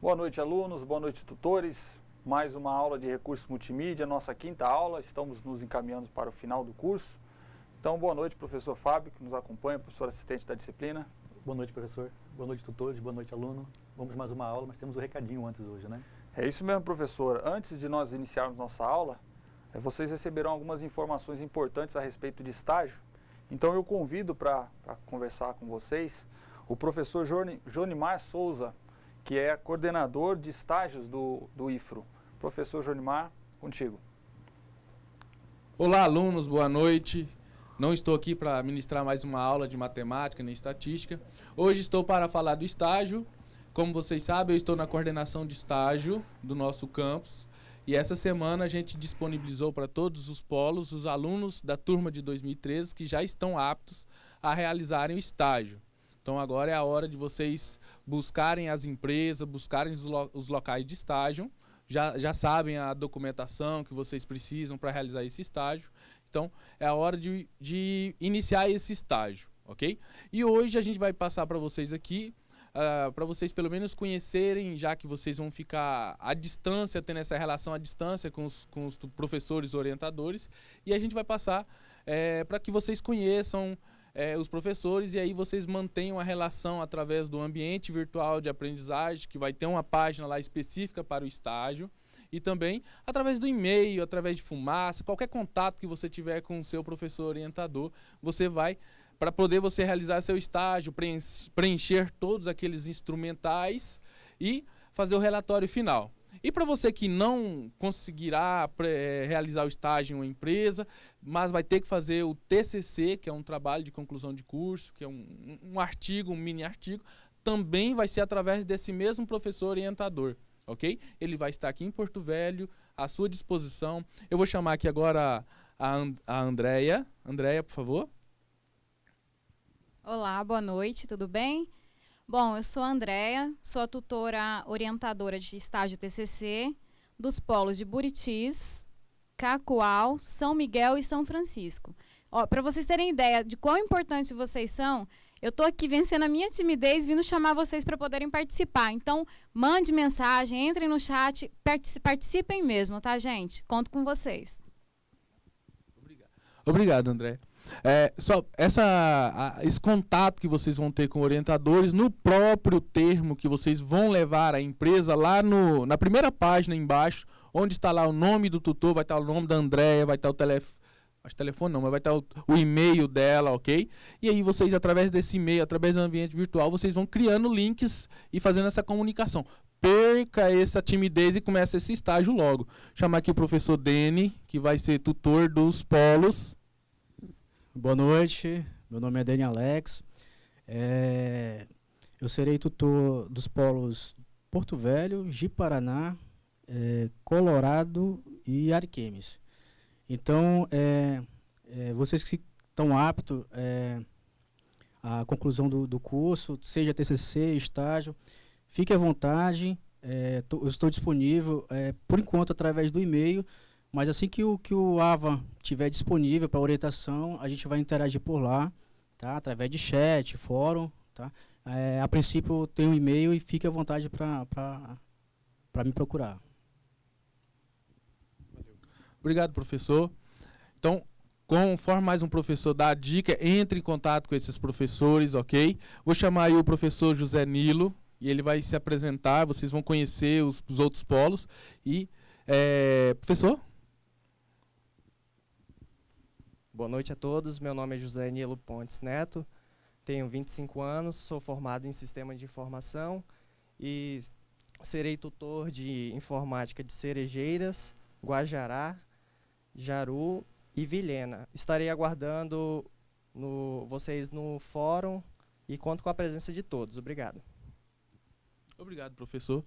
Boa noite, alunos, boa noite, tutores. Mais uma aula de recursos multimídia, nossa quinta aula. Estamos nos encaminhando para o final do curso. Então, boa noite, professor Fábio, que nos acompanha, professor assistente da disciplina. Boa noite, professor. Boa noite, tutores. Boa noite, aluno. Vamos mais uma aula, mas temos um recadinho antes hoje, né? É isso mesmo, professor. Antes de nós iniciarmos nossa aula, vocês receberão algumas informações importantes a respeito de estágio. Então, eu convido para conversar com vocês o professor Jonimar Souza, que é coordenador de estágios do IFRO. Professor Jonimar, contigo. Olá, alunos, boa noite. Não estou aqui para ministrar mais uma aula de matemática nem estatística. Hoje estou para falar do estágio. Como vocês sabem, eu estou na coordenação de estágio do nosso campus. E essa semana a gente disponibilizou para todos os polos os alunos da turma de 2013 que já estão aptos a realizarem o estágio. Então agora é a hora de vocês buscarem as empresas, buscarem os locais de estágio. Já sabem a documentação que vocês precisam para realizar esse estágio. Então é a hora de iniciar esse estágio, ok? E hoje a gente vai passar para vocês aqui, para vocês pelo menos conhecerem, já que vocês vão ficar à distância, tendo essa relação à distância com os professores orientadores. E a gente vai passar para que vocês conheçam os professores, e aí vocês mantenham a relação através do ambiente virtual de aprendizagem, que vai ter uma página lá específica para o estágio, e também através do e-mail, através de fumaça, qualquer contato que você tiver com o seu professor orientador, você vai, para poder você realizar seu estágio, preencher todos aqueles instrumentais e fazer o relatório final. E para você que não conseguirá realizar o estágio em uma empresa, mas vai ter que fazer o TCC, que é um trabalho de conclusão de curso, que é um artigo, um mini artigo, também vai ser através desse mesmo professor orientador, ok? Ele vai estar aqui em Porto Velho, à sua disposição. Eu vou chamar aqui agora a Andréia. Andréia, por favor. Olá, boa noite, tudo bem? Bom, eu sou a Andréia, sou a tutora orientadora de estágio TCC dos polos de Buritis, Cacoal, São Miguel e São Francisco. Para vocês terem ideia de quão importante vocês são, eu estou aqui vencendo a minha timidez, vindo chamar vocês para poderem participar. Então, mande mensagem, entrem no chat, participem mesmo, tá, gente? Conto com vocês. Obrigado, André. Esse contato que vocês vão ter com orientadores, no próprio termo que vocês vão levar à empresa, lá na primeira página embaixo, onde está lá o nome do tutor, vai estar o nome da Andréia, vai estar o telefone não, mas vai estar o e-mail dela, ok? E aí vocês, através desse e-mail, através do ambiente virtual, vocês vão criando links e fazendo essa comunicação. Perca essa timidez e comece esse estágio logo. Chamar aqui o professor Deni, que vai ser tutor dos polos. Boa noite, meu nome é Deni Alex. Eu serei tutor dos polos Porto Velho, Ji-Paraná, Colorado e Ariquemes. Então, vocês que estão aptos à conclusão do curso, seja TCC, estágio, fique à vontade, eu estou disponível, por enquanto, através do e-mail, mas assim que o AVA estiver disponível para orientação, a gente vai interagir por lá, tá? Através de chat, fórum. Tá? A princípio, tem um e-mail e fique à vontade para me procurar. Obrigado, professor. Então, conforme mais um professor dá a dica, entre em contato com esses professores, ok? Vou chamar aí o professor José Nilo, e ele vai se apresentar, vocês vão conhecer os outros polos. E, professor? Boa noite a todos, meu nome é José Nilo Pontes Neto, tenho 25 anos, sou formado em Sistema de Informação e serei tutor de Informática de Cerejeiras, Guajará, Jaru e Vilhena. Estarei aguardando vocês no fórum e conto com a presença de todos. Obrigado. Obrigado, professor.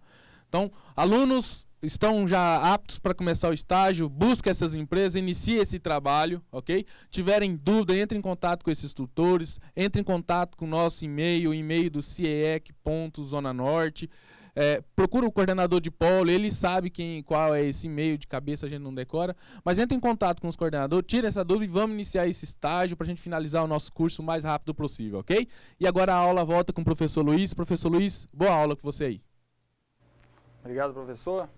Então, alunos estão já aptos para começar o estágio, busquem essas empresas, iniciem esse trabalho, ok? Tiverem dúvida, entre em contato com esses tutores, entre em contato com o nosso e-mail, o e-mail do CIEEC.Zona Norte. Procura o coordenador de polo, ele sabe qual é esse e-mail de cabeça, a gente não decora, mas entre em contato com os coordenadores, tira essa dúvida e vamos iniciar esse estágio para a gente finalizar o nosso curso o mais rápido possível, ok? E agora a aula volta com o professor Luiz. Professor Luiz, boa aula com você aí. Obrigado, professor.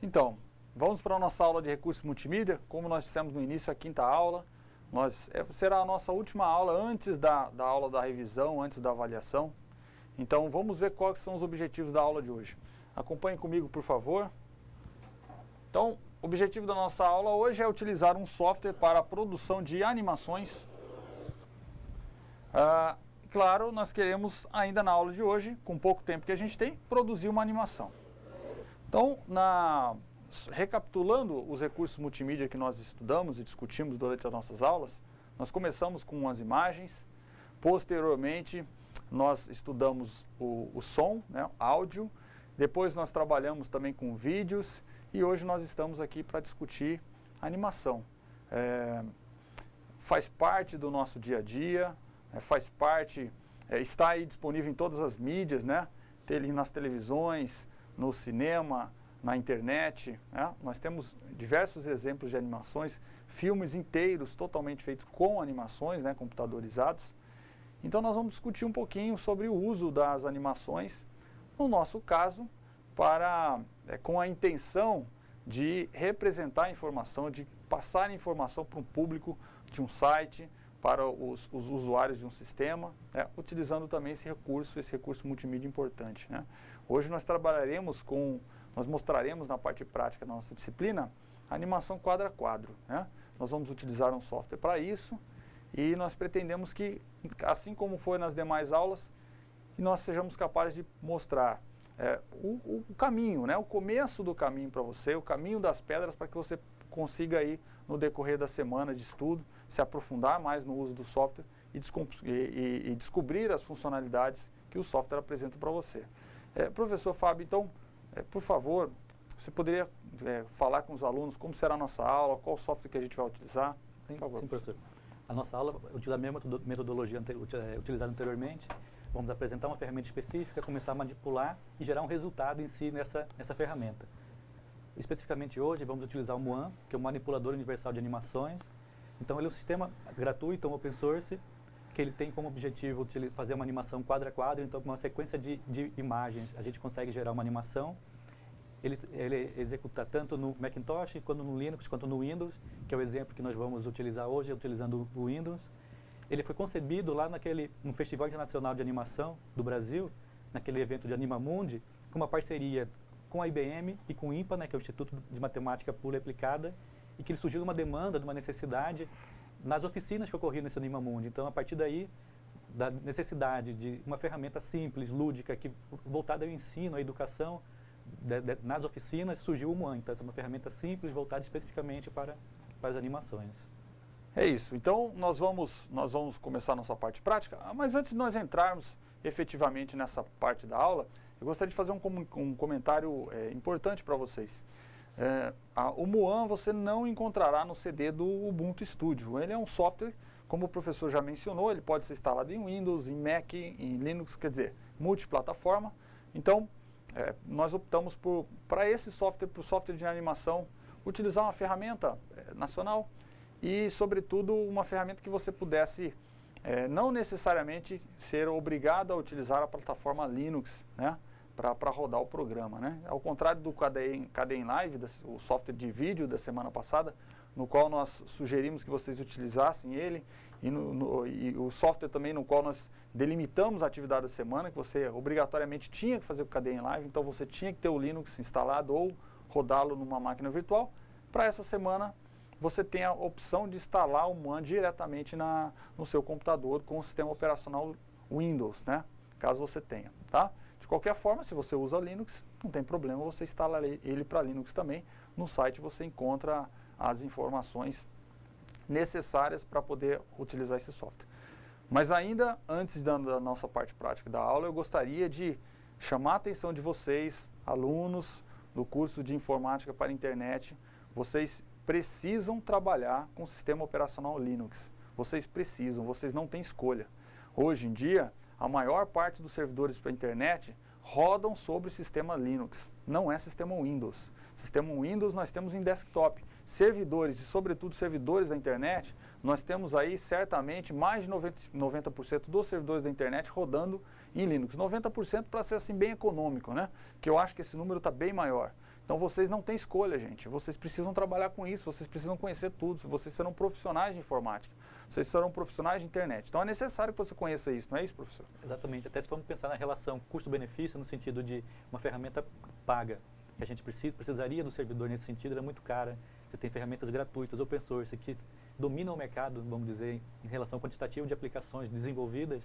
Então, vamos para a nossa aula de recursos multimídia. Como nós dissemos no início, a quinta aula. Será a nossa última aula antes da aula da revisão, antes da avaliação. Então, vamos ver quais são os objetivos da aula de hoje. Acompanhe comigo, por favor. Então, o objetivo da nossa aula hoje é utilizar um software para a produção de animações. Claro, nós queremos, ainda na aula de hoje, com pouco tempo que a gente tem, produzir uma animação. Então, recapitulando os recursos multimídia que nós estudamos e discutimos durante as nossas aulas, nós começamos com as imagens, posteriormente nós estudamos o som, né, áudio, depois nós trabalhamos também com vídeos e hoje nós estamos aqui para discutir animação. Faz parte do nosso dia a dia, faz parte, está aí disponível em todas as mídias, né, nas televisões, no cinema, na internet, né? Nós temos diversos exemplos de animações, filmes inteiros totalmente feitos com animações, né, computadorizados. Então nós vamos discutir um pouquinho sobre o uso das animações, no nosso caso, com a intenção de representar a informação, de passar a informação para um público de um site, para os usuários de um sistema, utilizando também esse recurso multimídia importante, né? Hoje nós nós mostraremos na parte prática da nossa disciplina a animação quadro a quadro, né? Nós vamos utilizar um software para isso e nós pretendemos que, assim como foi nas demais aulas, que nós sejamos capazes de mostrar o caminho, né? O começo do caminho para você, o caminho das pedras para que você consiga aí no decorrer da semana de estudo se aprofundar mais no uso do software e descobrir as funcionalidades que o software apresenta para você. Professor Fábio, então, por favor, você poderia falar com os alunos como será a nossa aula, qual software que a gente vai utilizar? Sim, por favor, sim, professor. A nossa aula utiliza a mesma metodologia utilizada anteriormente. Vamos apresentar uma ferramenta específica, começar a manipular e gerar um resultado em si nessa ferramenta. Especificamente hoje, vamos utilizar o Muan, que é um manipulador universal de animações. Então, ele é um sistema gratuito, um open source, que ele tem como objetivo fazer uma animação quadro a quadro. Então, com uma sequência de imagens, a gente consegue gerar uma animação. Ele executa tanto no Macintosh, quanto no Linux, quanto no Windows, que é o exemplo que nós vamos utilizar hoje, utilizando o Windows. Ele foi concebido lá no Festival Internacional de Animação do Brasil, naquele evento de Animamundi, com uma parceria com a IBM e com o IMPA, né, que é o Instituto de Matemática Pura e Aplicada, e que ele surgiu de uma demanda, de uma necessidade nas oficinas que ocorriam nesse Animamundi. Então, a partir daí, da necessidade de uma ferramenta simples, lúdica, voltada ao ensino, à educação, nas oficinas, surgiu o Muan. Então, essa é uma ferramenta simples, voltada especificamente para as animações. É isso. Então, nós vamos começar a nossa parte prática, mas antes de nós entrarmos efetivamente nessa parte da aula, eu gostaria de fazer um comentário importante para vocês. O Muan você não encontrará no CD do Ubuntu Studio. Ele é um software, como o professor já mencionou, ele pode ser instalado em Windows, em Mac, em Linux, quer dizer, multiplataforma. Então, nós optamos para esse software, para o software de animação, utilizar uma ferramenta nacional e, sobretudo, uma ferramenta que você pudesse não necessariamente ser obrigado a utilizar a plataforma Linux, né, para rodar o programa, né? Ao contrário do KDE Live, o software de vídeo da semana passada, no qual nós sugerimos que vocês utilizassem ele, e o software também no qual nós delimitamos a atividade da semana, que você obrigatoriamente tinha que fazer o KDE Live, então você tinha que ter o Linux instalado ou rodá-lo numa máquina virtual. Para essa semana, você tem a opção de instalar o Muan diretamente no seu computador com o sistema operacional Windows, né? Caso você tenha, tá? De qualquer forma, se você usa Linux, não tem problema, você instala ele para Linux também. No site você encontra as informações necessárias para poder utilizar esse software. Mas ainda, antes da nossa parte prática da aula, eu gostaria de chamar a atenção de vocês, alunos do curso de Informática para a Internet. Vocês precisam trabalhar com o sistema operacional Linux. Vocês não têm escolha. Hoje em dia, a maior parte dos servidores para a internet rodam sobre o sistema Linux, não é sistema Windows. Sistema Windows nós temos em desktop. servidores e, sobretudo, servidores da internet, nós temos aí certamente mais de 90% dos servidores da internet rodando em Linux. 90% para ser assim bem econômico, né? Que eu acho que esse número está bem maior. Então vocês não têm escolha, gente. Vocês precisam trabalhar com isso, vocês precisam conhecer tudo. Vocês serão profissionais de informática, vocês serão profissionais de internet. Então é necessário que você conheça isso, não é isso, professor? Exatamente. Até se formos pensar na relação custo-benefício, no sentido de uma ferramenta paga, que a gente precisaria do servidor nesse sentido, era muito cara. Você tem ferramentas gratuitas, open source, que dominam o mercado, vamos dizer, em relação ao quantitativo de aplicações desenvolvidas.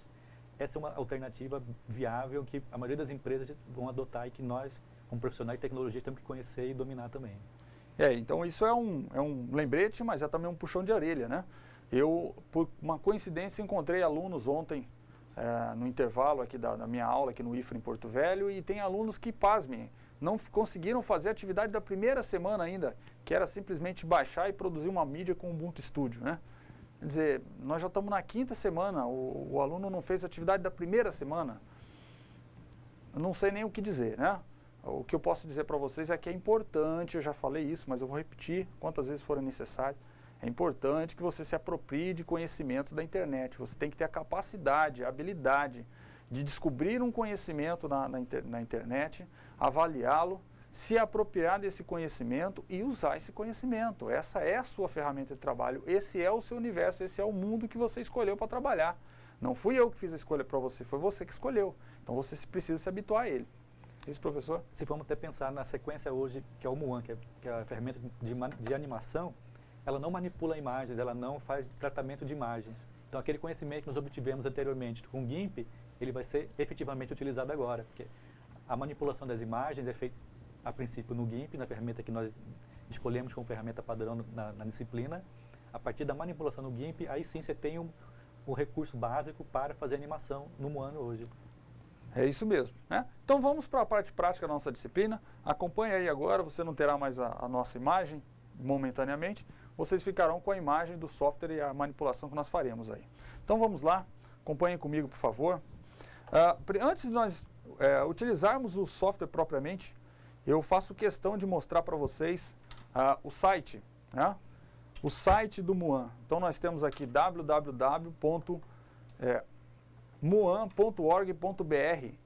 Essa é uma alternativa viável que a maioria das empresas vão adotar e que nós, como profissionais de tecnologia, temos que conhecer e dominar também. Então isso é um lembrete, mas é também um puxão de orelha, né? Eu, por uma coincidência, encontrei alunos ontem, no intervalo aqui da minha aula aqui no IFRA em Porto Velho, e tem alunos que, pasmem, não conseguiram fazer a atividade da primeira semana ainda, que era simplesmente baixar e produzir uma mídia com o Ubuntu Studio, né? Quer dizer, nós já estamos na 5ª semana, o aluno não fez a atividade da primeira semana. Eu não sei nem o que dizer, né? O que eu posso dizer para vocês é que é importante, eu já falei isso, mas eu vou repetir quantas vezes for necessário, é importante que você se aproprie de conhecimentos da internet. Você tem que ter a capacidade, a habilidade de descobrir um conhecimento na internet, avaliá-lo, se apropriar desse conhecimento e usar esse conhecimento. Essa é a sua ferramenta de trabalho, esse é o seu universo, esse é o mundo que você escolheu para trabalhar. Não fui eu que fiz a escolha para você, foi você que escolheu. Então você precisa se habituar a ele. Isso, professor? Se formos até pensar na sequência hoje, que é o MUAN, que é a ferramenta de animação, ela não manipula imagens, ela não faz tratamento de imagens. Então aquele conhecimento que nós obtivemos anteriormente com o GIMP, ele vai ser efetivamente utilizado agora, porque a manipulação das imagens é feita a princípio no GIMP, na ferramenta que nós escolhemos como ferramenta padrão na disciplina. A partir da manipulação no GIMP, aí sim você tem o recurso básico para fazer animação no MUAN hoje. É isso mesmo, né? Então vamos para a parte prática da nossa disciplina. Acompanhe aí agora, você não terá mais a nossa imagem momentaneamente, vocês ficarão com a imagem do software e a manipulação que nós faremos aí. Então vamos lá, acompanhem comigo, por favor. Antes de nós utilizarmos o software propriamente, eu faço questão de mostrar para vocês o site, né? O site do MUAN. Então nós temos aqui www.muan.org.br.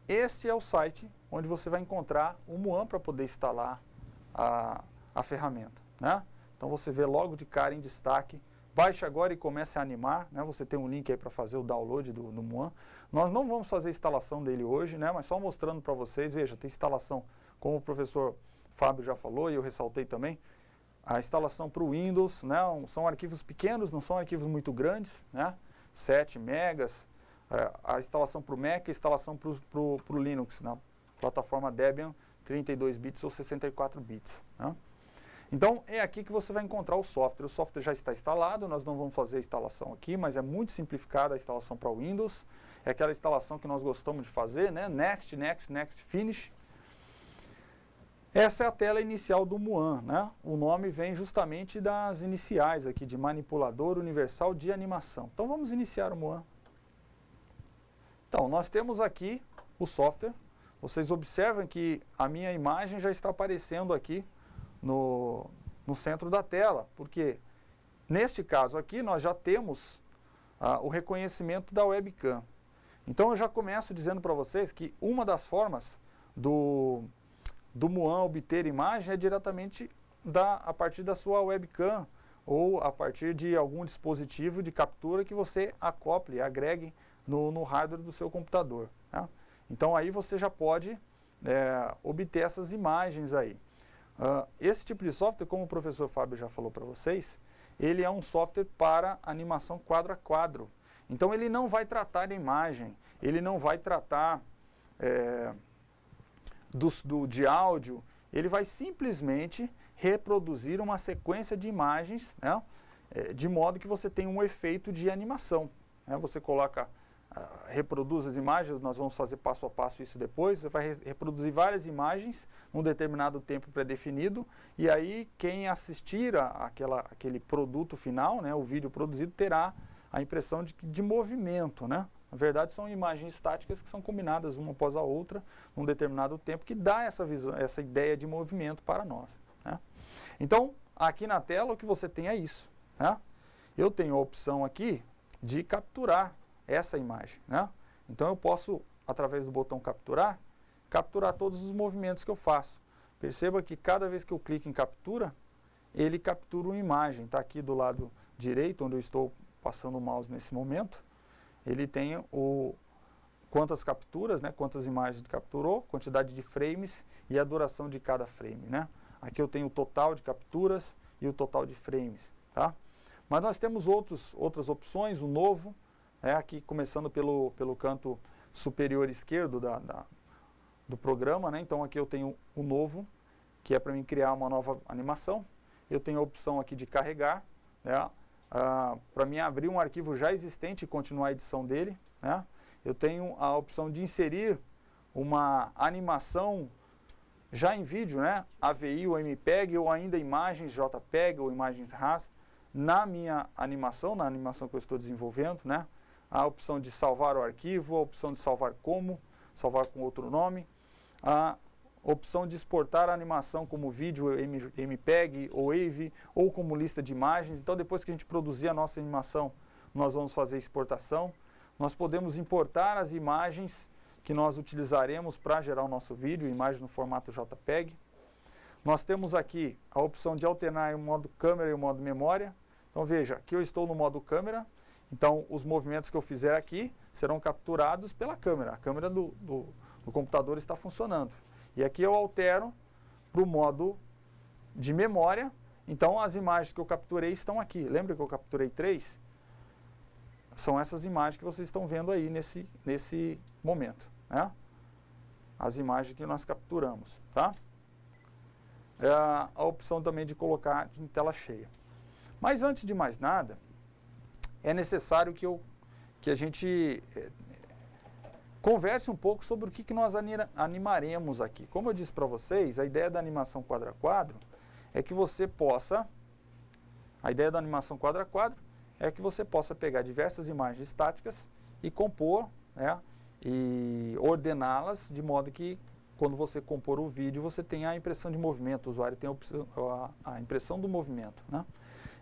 Esse é o site onde você vai encontrar o MUAN para poder instalar a ferramenta, né? Então você vê logo de cara em destaque, baixe agora e comece a animar, né? Você tem um link aí para fazer o download do MUAN. Nós não vamos fazer a instalação dele hoje, né? Mas só mostrando para vocês, veja, tem instalação, como o professor Fábio já falou e eu ressaltei também, a instalação para o Windows, né? São arquivos pequenos, não são arquivos muito grandes, né? 7 megas, a instalação para o Mac e a instalação para o Linux, na plataforma Debian, 32 bits ou 64 bits, né? Então, é aqui que você vai encontrar o software. O software já está instalado, nós não vamos fazer a instalação aqui, mas é muito simplificada a instalação para o Windows. É aquela instalação que nós gostamos de fazer, né? Next, Next, Next, Finish. Essa é a tela inicial do MUAN, né? O nome vem justamente das iniciais aqui, de Manipulador Universal de Animação. Então, vamos iniciar o MUAN. Então, nós temos aqui o software. Vocês observam que a minha imagem já está aparecendo aqui no centro da tela, porque neste caso aqui nós já temos o reconhecimento da webcam. Então eu já começo dizendo para vocês que uma das formas do MUAN obter imagem é diretamente a partir da sua webcam ou a partir de algum dispositivo de captura que você acople, agregue no hardware do seu computador, né? Então aí você já pode obter essas imagens aí. Esse tipo de software, como o professor Fábio já falou para vocês, ele é um software para animação quadro a quadro. Então ele não vai tratar de imagem, ele não vai tratar de áudio, ele vai simplesmente reproduzir uma sequência de imagens, né, de modo que você tenha um efeito de animação, né? Você coloca, reproduz as imagens, nós vamos fazer passo a passo isso depois, você vai reproduzir várias imagens num determinado tempo pré-definido, e aí quem assistir aquele produto final, né, o vídeo produzido, terá a impressão de movimento, né? Na verdade, são imagens estáticas que são combinadas uma após a outra num determinado tempo, que dá essa ideia de movimento para nós, né? Então, aqui na tela o que você tem é isso, né? Eu tenho a opção aqui de capturar essa imagem, né? Então eu posso, através do botão capturar todos os movimentos que eu faço. Perceba que cada vez que eu clico em captura, ele captura uma imagem. Está aqui do lado direito, onde eu estou passando o mouse nesse momento. Ele tem quantas capturas, né? Quantas imagens capturou, quantidade de frames e a duração de cada frame, né? Aqui eu tenho o total de capturas e o total de frames, tá? Mas nós temos outras opções, o novo, né? Aqui começando pelo canto superior esquerdo do programa, né? Então aqui eu tenho o novo, que é para mim criar uma nova animação. Eu tenho a opção aqui de carregar, né? Para mim abrir um arquivo já existente e continuar a edição dele, né? Eu tenho a opção de inserir uma animação já em vídeo, né? AVI ou MPEG, ou ainda imagens JPEG ou imagens RAS na minha animação, na animação que eu estou desenvolvendo, né? A opção de salvar o arquivo, a opção de salvar com outro nome, a opção de exportar a animação como vídeo MPEG ou WAV ou como lista de imagens. Então, depois que a gente produzir a nossa animação, nós vamos fazer exportação. Nós podemos importar as imagens que nós utilizaremos para gerar o nosso vídeo, imagem no formato JPEG. Nós temos aqui a opção de alternar o modo câmera e o modo memória. Então, veja, aqui eu estou no modo câmera. Então, os movimentos que eu fizer aqui serão capturados pela câmera. A câmera do computador está funcionando. E aqui eu altero para o modo de memória. Então, as imagens que eu capturei estão aqui. Lembra que eu capturei 3? São essas imagens que vocês estão vendo aí nesse momento, né? As imagens que nós capturamos, tá? A opção também de colocar em tela cheia. Mas, antes de mais nada, é necessário que a gente converse um pouco sobre o que nós animaremos aqui. Como eu disse para vocês, a ideia da animação quadro a quadro é que você possa... A ideia da animação quadro a quadro é que você possa pegar diversas imagens estáticas e compor, né, e ordená-las de modo que, quando você compor o vídeo, você tenha a impressão de movimento, o usuário tem a impressão do movimento, né?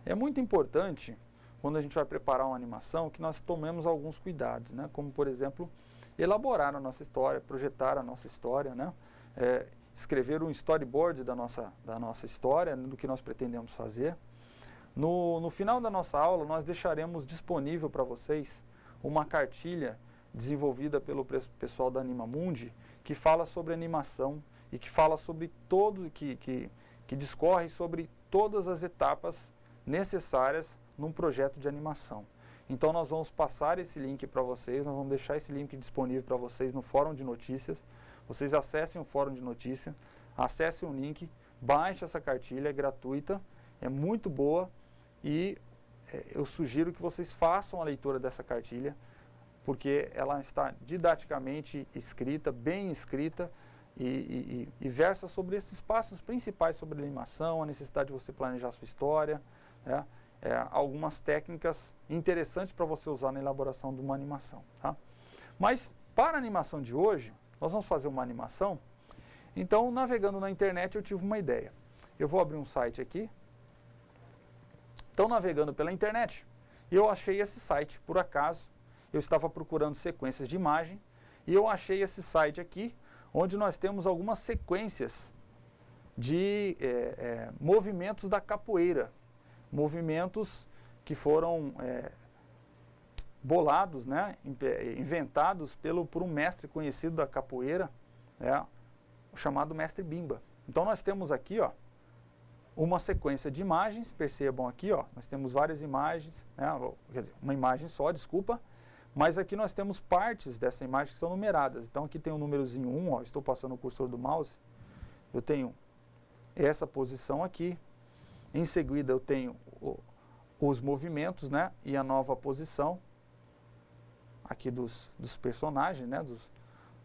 É muito importante, quando a gente vai preparar uma animação, que nós tomemos alguns cuidados, né? Como, por exemplo, elaborar a nossa história, projetar a nossa história, né? Escrever um storyboard da nossa história, do que nós pretendemos fazer. No final da nossa aula, nós deixaremos disponível para vocês uma cartilha desenvolvida pelo pessoal da Animamundi, que fala sobre animação e que fala sobre que discorre sobre todas as etapas necessárias num projeto de animação. Então nós vamos passar esse link para vocês, nós vamos deixar esse link disponível para vocês no fórum de notícias. Vocês acessem o fórum de notícias, acessem o link, baixem essa cartilha, é gratuita, é muito boa e eu sugiro que vocês façam a leitura dessa cartilha, porque ela está didaticamente escrita, bem escrita e versa sobre esses passos principais sobre a animação, a necessidade de você planejar a sua história, né? Algumas técnicas interessantes para você usar na elaboração de uma animação, tá? Mas para a animação de hoje, nós vamos fazer uma animação. Então, navegando na internet, eu tive uma ideia. Eu vou abrir um site aqui. Então, navegando pela internet, eu achei esse site, por acaso. Eu estava procurando sequências de imagem e eu achei esse site aqui, onde nós temos algumas sequências de movimentos da capoeira. Movimentos que foram bolados, né, inventados por um mestre conhecido da capoeira, chamado Mestre Bimba. Então nós temos aqui, ó, uma sequência de imagens, percebam aqui, ó, nós temos várias imagens, né, quer dizer, uma imagem só, desculpa, mas aqui nós temos partes dessa imagem que são numeradas. Então aqui tem o númerozinho 1, ó, estou passando o cursor do mouse, eu tenho essa posição aqui. Em seguida eu tenho os movimentos, né, e a nova posição aqui dos personagens, né,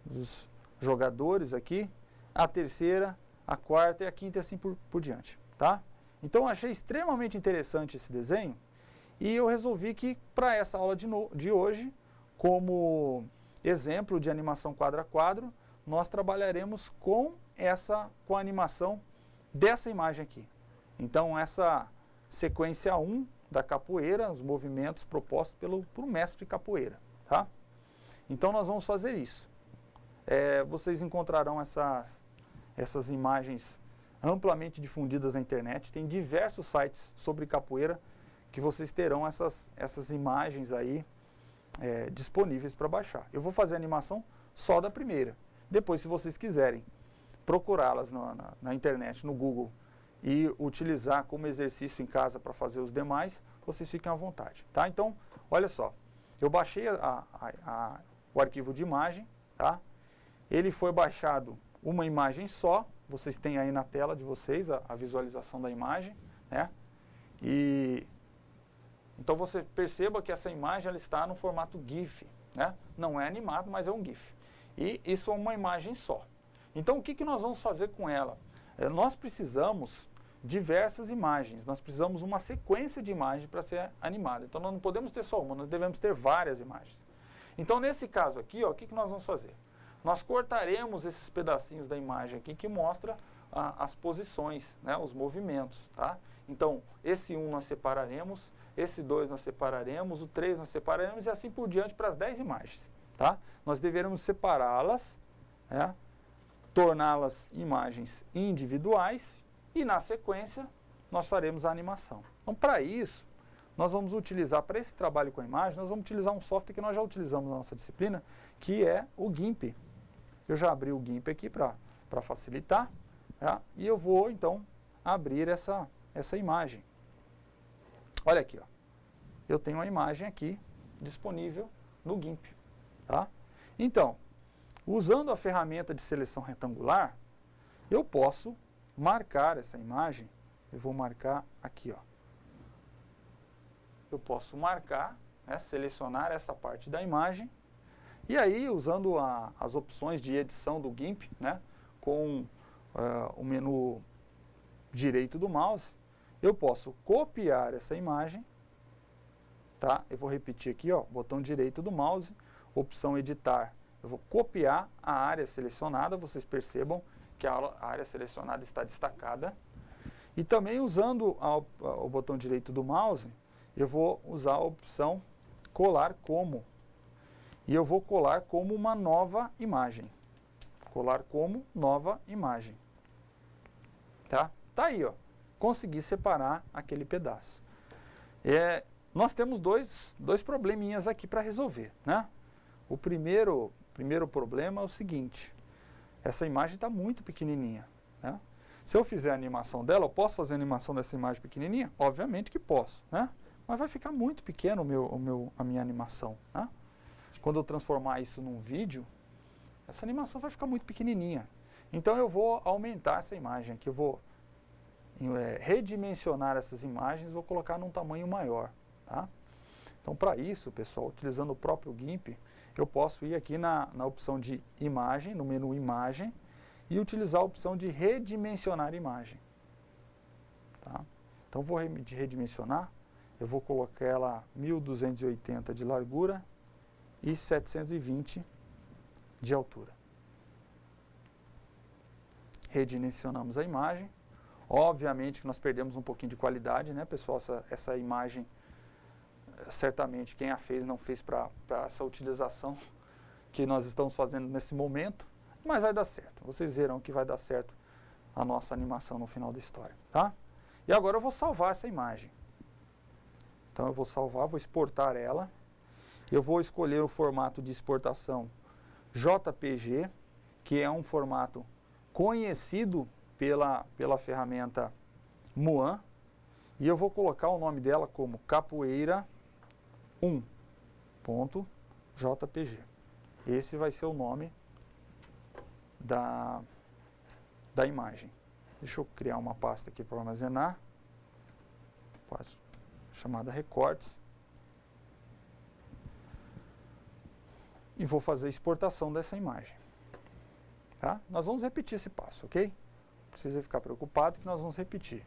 dos jogadores aqui, a terceira, a quarta e a quinta e assim por diante, tá? Então eu achei extremamente interessante esse desenho e eu resolvi que para essa aula de hoje, como exemplo de animação quadro a quadro, nós trabalharemos com a animação dessa imagem aqui. Então, essa sequência 1 da capoeira, os movimentos propostos por um mestre de capoeira, tá? Então, nós vamos fazer isso. Vocês encontrarão essas imagens amplamente difundidas na internet. Tem diversos sites sobre capoeira que vocês terão essas imagens aí disponíveis para baixar. Eu vou fazer a animação só da primeira. Depois, se vocês quiserem procurá-las na internet, no Google, e utilizar como exercício em casa para fazer os demais, vocês fiquem à vontade, tá? Então, olha só, eu baixei o arquivo de imagem, tá? Ele foi baixado uma imagem só, vocês têm aí na tela de vocês a visualização da imagem, né? Então você perceba que essa imagem ela está no formato GIF, né? Não é animado, mas é um GIF. E isso é uma imagem só. Então o que nós vamos fazer com ela? Nós precisamos diversas imagens, nós precisamos uma sequência de imagens para ser animada. Então nós não podemos ter só uma, nós devemos ter várias imagens. Então nesse caso aqui, ó, o que nós vamos fazer? Nós cortaremos esses pedacinhos da imagem aqui que mostra as posições, né, os movimentos, tá? Então, esse 1 nós separaremos, esse 2 nós separaremos, o 3 nós separaremos e assim por diante para as 10 imagens, tá? Nós deveremos separá-las, né, torná-las imagens individuais e na sequência nós faremos a animação. Então, para isso, nós vamos utilizar, para esse trabalho com a imagem, nós vamos utilizar um software que nós já utilizamos na nossa disciplina, que é o GIMP. Eu já abri o GIMP aqui para facilitar, tá? E eu vou, então, abrir essa imagem. Olha aqui, ó. Eu tenho uma imagem aqui disponível no GIMP, tá? Então, usando a ferramenta de seleção retangular, eu posso marcar essa imagem. Eu vou marcar aqui, ó. Eu posso marcar, né, selecionar essa parte da imagem. E aí, usando as opções de edição do GIMP, né, com o menu direito do mouse, eu posso copiar essa imagem, tá? Eu vou repetir aqui, ó, botão direito do mouse, opção editar. Eu vou copiar a área selecionada, vocês percebam que a área selecionada está destacada. E também usando o botão direito do mouse, eu vou usar a opção colar como. E eu vou colar como uma nova imagem. Colar como nova imagem. Tá? Tá aí, ó. Consegui separar aquele pedaço. Nós temos dois probleminhas aqui para resolver, né? O primeiro problema é o seguinte. Essa imagem está muito pequenininha, né? Se eu fizer a animação dela, eu posso fazer a animação dessa imagem pequenininha? Obviamente que posso, né? Mas vai ficar muito pequeno a minha animação, né? Quando eu transformar isso num vídeo, essa animação vai ficar muito pequenininha. Então eu vou aumentar essa imagem aqui, eu vou redimensionar essas imagens, vou colocar num tamanho maior, tá? Então para isso, pessoal, utilizando o próprio GIMP, eu posso ir aqui na opção de imagem, no menu imagem, e utilizar a opção de redimensionar imagem, tá? Então vou redimensionar, eu vou colocar ela 1280 de largura e 720 de altura. Redimensionamos a imagem. Obviamente que nós perdemos um pouquinho de qualidade, né, pessoal? Essa imagem, certamente quem a fez não fez para essa utilização que nós estamos fazendo nesse momento, mas vai dar certo. Vocês verão que vai dar certo a nossa animação no final da história, tá? E agora eu vou salvar essa imagem. Então eu vou salvar, vou exportar ela. Eu vou escolher o formato de exportação JPG, que é um formato conhecido pela ferramenta Muan, e eu vou colocar o nome dela como capoeira 1.jpg. Esse vai ser o nome da imagem. Deixa eu criar uma pasta aqui para armazenar, chamada recortes, e vou fazer a exportação dessa imagem. Tá? Nós vamos repetir esse passo, ok? Não precisa ficar preocupado que nós vamos repetir.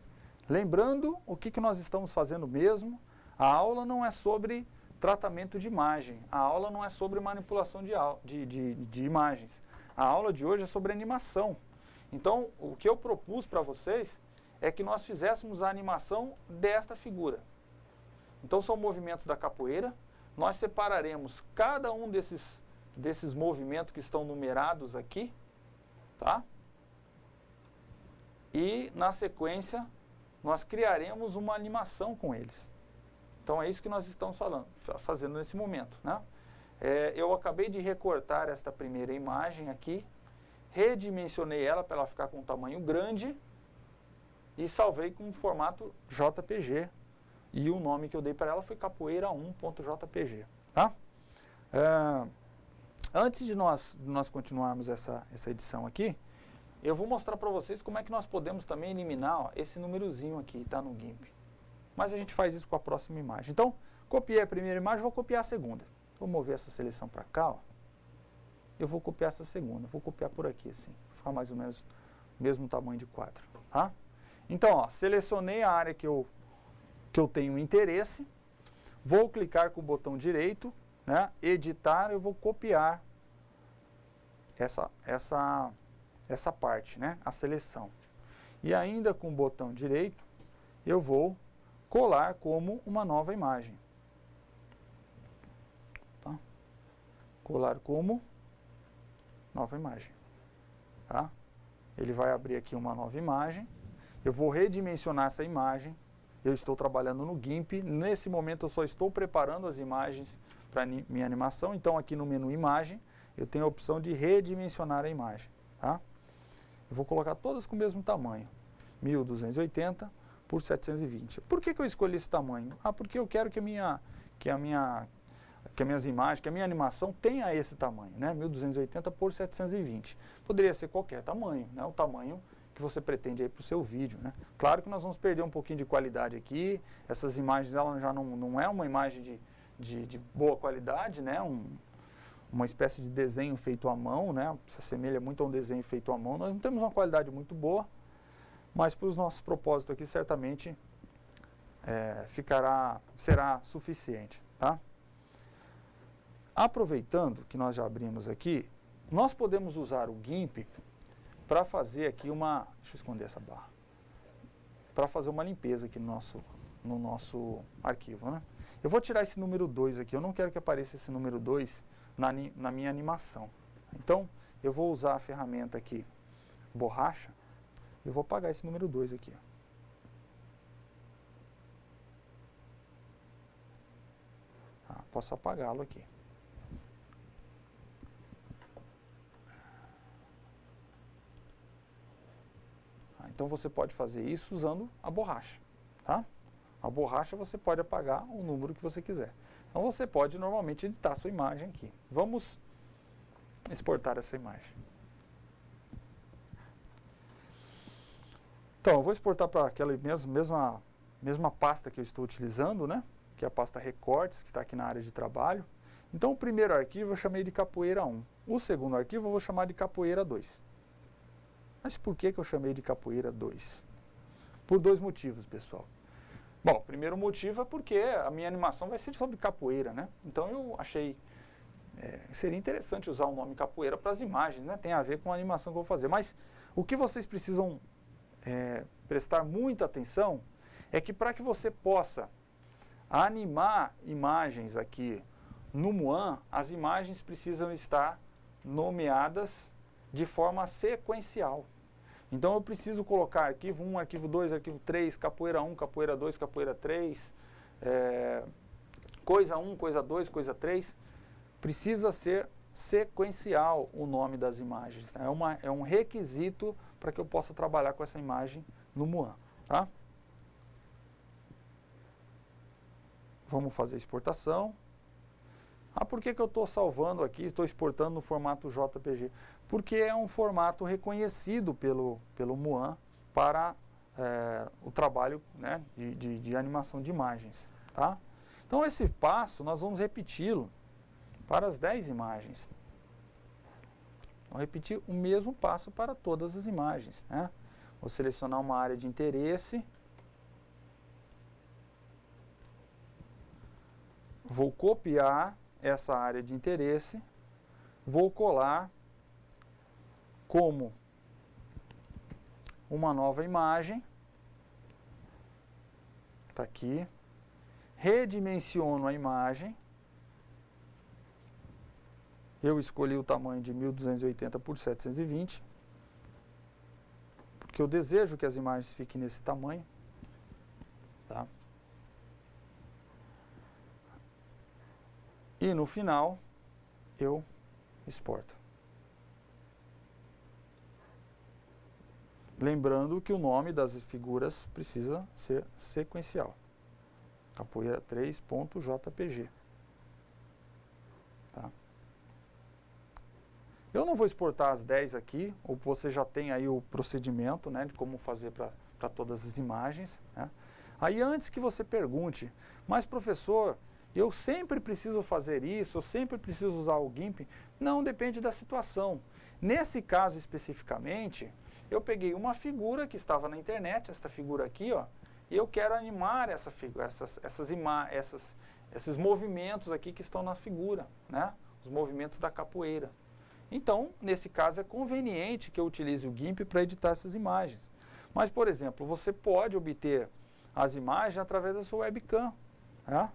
Lembrando o que nós estamos fazendo mesmo, a aula não é sobre tratamento de imagem, a aula não é sobre manipulação de imagens. A aula de hoje é sobre animação. Então, o que eu propus para vocês é que nós fizéssemos a animação desta figura. Então são movimentos da capoeira. Nós separaremos cada um desses movimentos que estão numerados aqui, tá? E na sequência nós criaremos uma animação com eles. Então é isso que nós estamos fazendo nesse momento, né? Eu acabei de recortar esta primeira imagem aqui, redimensionei ela para ela ficar com um tamanho grande e salvei com o formato JPG. E o nome que eu dei para ela foi capoeira1.jpg, tá? Antes de nós continuarmos essa edição aqui, eu vou mostrar para vocês como é que nós podemos também eliminar, ó, esse númerozinho aqui, tá, no GIMP. Mas a gente faz isso com a próxima imagem. Então, copiei a primeira imagem, vou copiar a segunda. Vou mover essa seleção para cá, ó. Eu vou copiar essa segunda, vou copiar por aqui, assim, ficar mais ou menos o mesmo tamanho de quadro, tá? Então, ó, selecionei a área que eu tenho interesse, vou clicar com o botão direito, né, editar, eu vou copiar essa parte, né, a seleção. E ainda com o botão direito, eu vou colar como uma nova imagem. Tá? Colar como nova imagem. Tá? Ele vai abrir aqui uma nova imagem, eu vou redimensionar essa imagem. Eu estou trabalhando no GIMP, nesse momento eu só estou preparando as imagens para minha animação, então aqui no menu imagem, eu tenho a opção de redimensionar a imagem, tá? Eu vou colocar todas com o mesmo tamanho, 1280 por 720. Por que eu escolhi esse tamanho? Porque eu quero que a minha animação tenha esse tamanho, né? 1280 por 720. Poderia ser qualquer tamanho, né? O tamanho que você pretende aí para o seu vídeo, né? Claro que nós vamos perder um pouquinho de qualidade aqui, essas imagens ela já não é uma imagem de boa qualidade, né? Uma espécie de desenho feito à mão, né? Se assemelha muito a um desenho feito à mão, nós não temos uma qualidade muito boa, mas para os nossos propósitos aqui certamente será suficiente, tá? Aproveitando que nós já abrimos aqui, nós podemos usar o GIMP para fazer aqui deixa eu esconder essa barra, para fazer uma limpeza aqui no nosso arquivo, né? Eu vou tirar esse número 2 aqui, eu não quero que apareça esse número 2 na minha animação. Então, eu vou usar a ferramenta aqui, borracha, eu vou apagar esse número 2 aqui, ó. Posso apagá-lo aqui. Então você pode fazer isso usando a borracha, tá? A borracha você pode apagar o número que você quiser. Então você pode normalmente editar a sua imagem aqui. Vamos exportar essa imagem. Então eu vou exportar para aquela mesma pasta que eu estou utilizando, né? Que é a pasta recortes, que está aqui na área de trabalho. Então o primeiro arquivo eu chamei de capoeira 1. O segundo arquivo eu vou chamar de capoeira 2. Mas por que eu chamei de capoeira 2? Por dois motivos, pessoal. Bom, o primeiro motivo é porque a minha animação vai ser sobre capoeira, né? Então eu achei seria interessante usar o nome capoeira para as imagens, né? Tem a ver com a animação que eu vou fazer. Mas o que vocês precisam prestar muita atenção é que para que você possa animar imagens aqui no Muan, as imagens precisam estar nomeadas de forma sequencial. Então eu preciso colocar arquivo 1, arquivo 2, arquivo 3, capoeira 1, capoeira 2, capoeira 3, coisa 1, coisa 2, coisa 3. Precisa ser sequencial o nome das imagens, tá? É um requisito para que eu possa trabalhar com essa imagem no Muan, tá? Vamos fazer a exportação. Por que eu estou salvando aqui, estou exportando no formato JPG? Porque é um formato reconhecido pelo Muan para o trabalho, né, de animação de imagens, tá? Então esse passo nós vamos repeti-lo para as 10 imagens. Vou repetir o mesmo passo para todas as imagens, né? Vou selecionar uma área de interesse. Vou copiar essa área de interesse, vou colar como uma nova imagem Está aqui. Redimensiono a imagem. Eu escolhi o tamanho de 1280 por 720, porque eu desejo que as imagens fiquem nesse tamanho. Tá? E no final, eu exporto. Lembrando que o nome das figuras precisa ser sequencial. Capoeira 3.jpg. Tá? Eu não vou exportar as 10 aqui, ou você já tem aí o procedimento, né, de como fazer para todas as imagens. Né? Aí antes que você pergunte, mas professor, eu sempre preciso fazer isso, eu sempre preciso usar o GIMP? Não, depende da situação. Nesse caso especificamente, eu peguei uma figura que estava na internet, esta figura aqui, ó, e eu quero animar essa figura, esses movimentos aqui que estão na figura, né? Os movimentos da capoeira. Então, nesse caso, é conveniente que eu utilize o GIMP para editar essas imagens. Mas, por exemplo, você pode obter as imagens através da sua webcam. Né?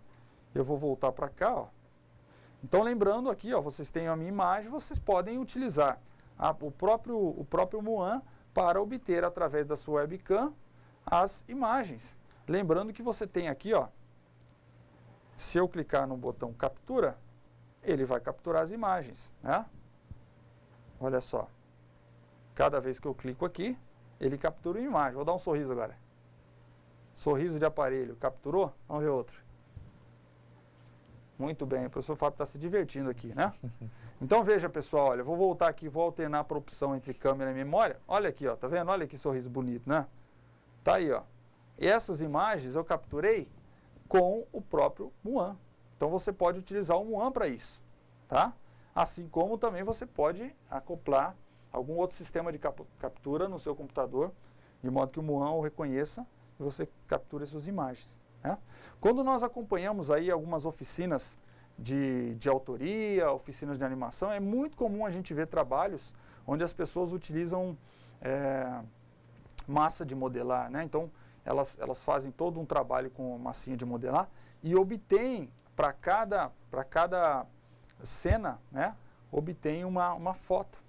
Eu vou voltar para cá. Ó. Então, lembrando aqui, ó, vocês têm a minha imagem, vocês podem utilizar o próprio Muan para obter, através da sua webcam, as imagens. Lembrando que você tem aqui, ó, se eu clicar no botão captura, ele vai capturar as imagens. Né? Olha só, cada vez que eu clico aqui, ele captura uma imagem. Vou dar um sorriso agora. Sorriso de aparelho, capturou? Vamos ver outro. Muito bem, o professor Fábio está se divertindo aqui, né? Então veja, pessoal, olha, eu vou voltar aqui, vou alternar para a opção entre câmera e memória. Olha aqui, ó, tá vendo? Olha que sorriso bonito, né? Tá aí, ó. E essas imagens eu capturei com o próprio Muan. Então você pode utilizar o Muan para isso, tá? Assim como também você pode acoplar algum outro sistema de captura no seu computador, de modo que o Muan o reconheça e você capture suas imagens. Né? Quando nós acompanhamos aí algumas oficinas de autoria, oficinas de animação, é muito comum a gente ver trabalhos onde as pessoas utilizam massa de modelar. Né? Então, elas fazem todo um trabalho com massinha de modelar e obtêm, para cada cena, né, obtém uma foto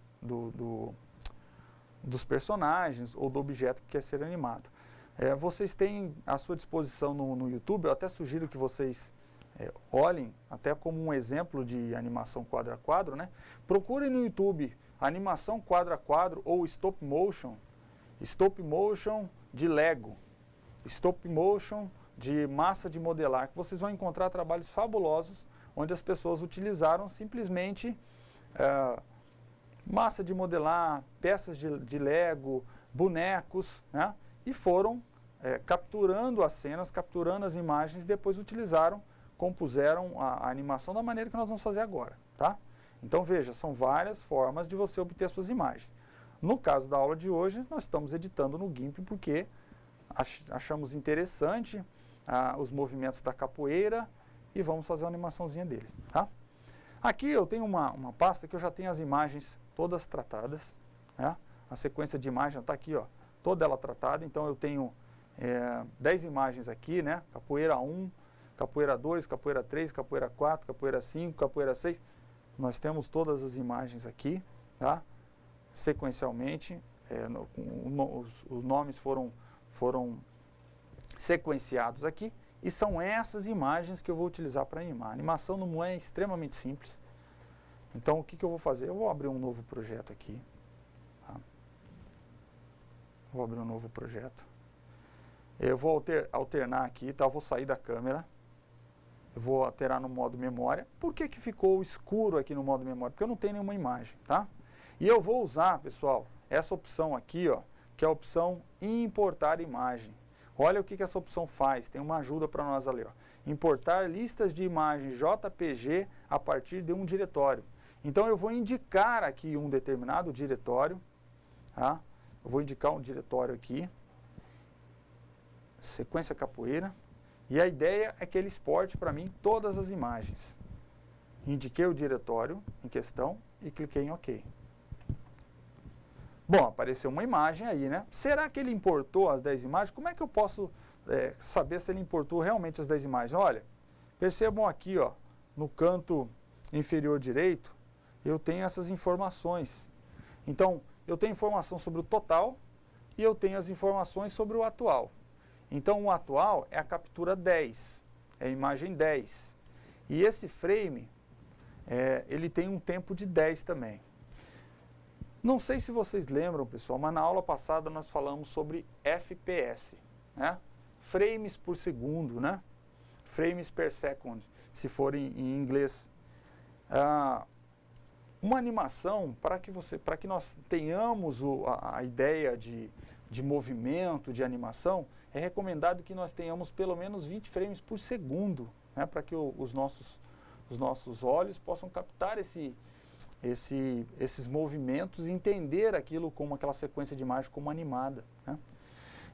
dos personagens ou do objeto que quer ser animado. Vocês têm à sua disposição no YouTube, eu até sugiro que vocês olhem, até como um exemplo de animação quadro a quadro, né? Procurem no YouTube animação quadro a quadro ou stop motion de Lego, stop motion de massa de modelar, que vocês vão encontrar trabalhos fabulosos onde as pessoas utilizaram simplesmente massa de modelar, peças de Lego, bonecos, né? E foram capturando as cenas, capturando as imagens, e depois compuseram a animação da maneira que nós vamos fazer agora. Tá? Então veja, são várias formas de você obter suas imagens. No caso da aula de hoje, nós estamos editando no GIMP porque achamos interessante os movimentos da capoeira, e vamos fazer uma animaçãozinha dele. Tá? Aqui eu tenho uma pasta que eu já tenho as imagens todas tratadas. Né? A sequência de imagem está aqui, ó, toda ela tratada. Então eu tenho 10 imagens aqui, né? Capoeira 1, capoeira 2, capoeira 3, capoeira 4, capoeira 5, capoeira 6. Nós temos todas as imagens aqui, tá? Sequencialmente. Os nomes foram sequenciados aqui. E são essas imagens que eu vou utilizar para animar. A animação no Muan é extremamente simples. Então, o que eu vou fazer? Eu vou abrir um novo projeto aqui. Tá? Vou abrir um novo projeto. Eu vou alternar aqui, tá? Eu vou sair da câmera. Eu vou alterar no modo memória. Por que ficou escuro aqui no modo memória? Porque eu não tenho nenhuma imagem, tá? E eu vou usar, pessoal, essa opção aqui, ó, que é a opção importar imagem. Olha o que essa opção faz, tem uma ajuda para nós ali. Ó. Importar listas de imagens JPG a partir de um diretório. Então eu vou indicar aqui um determinado diretório. Tá? Eu vou indicar um diretório aqui. Sequência capoeira. E a ideia é que ele exporte para mim todas as imagens. Indiquei o diretório em questão e cliquei em OK. Bom, apareceu uma imagem aí, né? Será que ele importou as 10 imagens? Como é que eu posso saber se ele importou realmente as 10 imagens. Olha, percebam aqui, ó, no canto inferior direito, eu tenho essas informações. Então, eu tenho informação sobre o total e eu tenho as informações sobre o atual. Então, o atual é a captura 10, é a imagem 10. E esse frame, ele tem um tempo de 10 também. Não sei se vocês lembram, pessoal, mas na aula passada nós falamos sobre FPS, né? Frames por segundo, né? Frames per second, se for em inglês. Uma animação, para que nós tenhamos a ideia de movimento, de animação, é recomendado que nós tenhamos pelo menos 20 frames por segundo, né? Para que os nossos olhos possam captar esses movimentos e entender aquilo como aquela sequência de imagem como animada, né?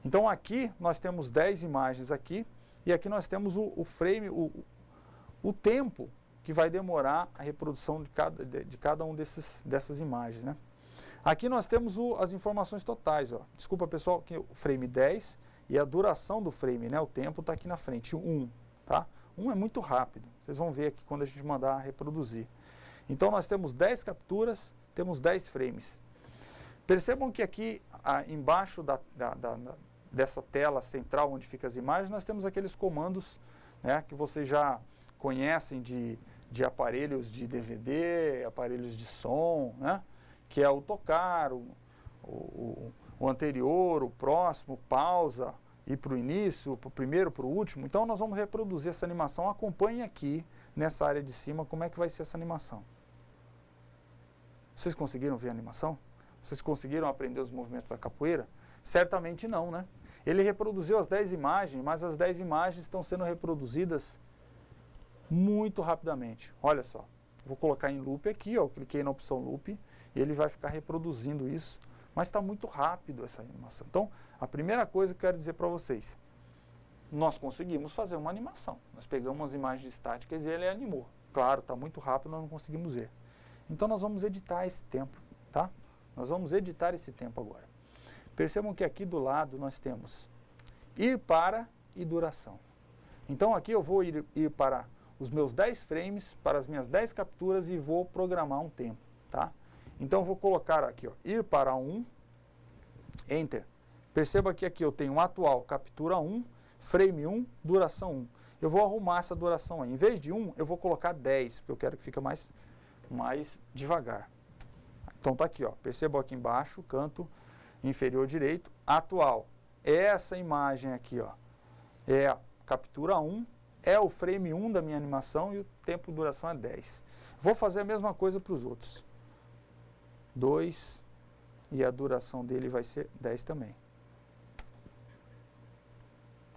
Então aqui nós temos 10 imagens aqui e aqui nós temos o frame, o tempo que vai demorar a reprodução de cada um dessas imagens, né? Aqui nós temos as informações totais, ó. Desculpa, pessoal, que o frame 10 e a duração do frame, né? O tempo está aqui na frente, 1, tá? 1 é muito rápido, vocês vão ver aqui quando a gente mandar reproduzir. Então nós temos 10 capturas, temos 10 frames. Percebam que aqui embaixo dessa tela central onde ficam as imagens, nós temos aqueles comandos, né, que vocês já conhecem de aparelhos de DVD, aparelhos de som, né, que é o tocar, o anterior, o próximo, pausa, ir para o início, para o primeiro, para o último. Então nós vamos reproduzir essa animação. Acompanhe aqui nessa área de cima como é que vai ser essa animação. Vocês conseguiram ver a animação? Vocês conseguiram aprender os movimentos da capoeira? Certamente não, né? Ele reproduziu as 10 imagens, mas as 10 imagens estão sendo reproduzidas muito rapidamente. Olha só, vou colocar em loop aqui, ó, eu cliquei na opção loop e ele vai ficar reproduzindo isso, mas está muito rápido essa animação. Então, a primeira coisa que eu quero dizer para vocês, nós conseguimos fazer uma animação. Nós pegamos umas imagens estáticas e ele animou. Claro, está muito rápido, nós não conseguimos ver. Então nós vamos editar esse tempo, tá? Nós vamos editar esse tempo agora. Percebam que aqui do lado nós temos ir para e duração. Então aqui eu vou ir para os meus 10 frames, para as minhas 10 capturas e vou programar um tempo, tá? Então eu vou colocar aqui, ó, ir para 1, Enter. Perceba que aqui eu tenho um atual, captura 1, frame 1, duração 1. Eu vou arrumar essa duração aí. Em vez de 1, eu vou colocar 10, porque eu quero que fique mais devagar. Então tá aqui, ó. Percebam aqui embaixo, canto inferior direito, atual. Essa imagem aqui, ó, é a captura 1, é o frame 1 da minha animação e o tempo de duração é 10. Vou fazer a mesma coisa para os outros. 2 e a duração dele vai ser 10 também.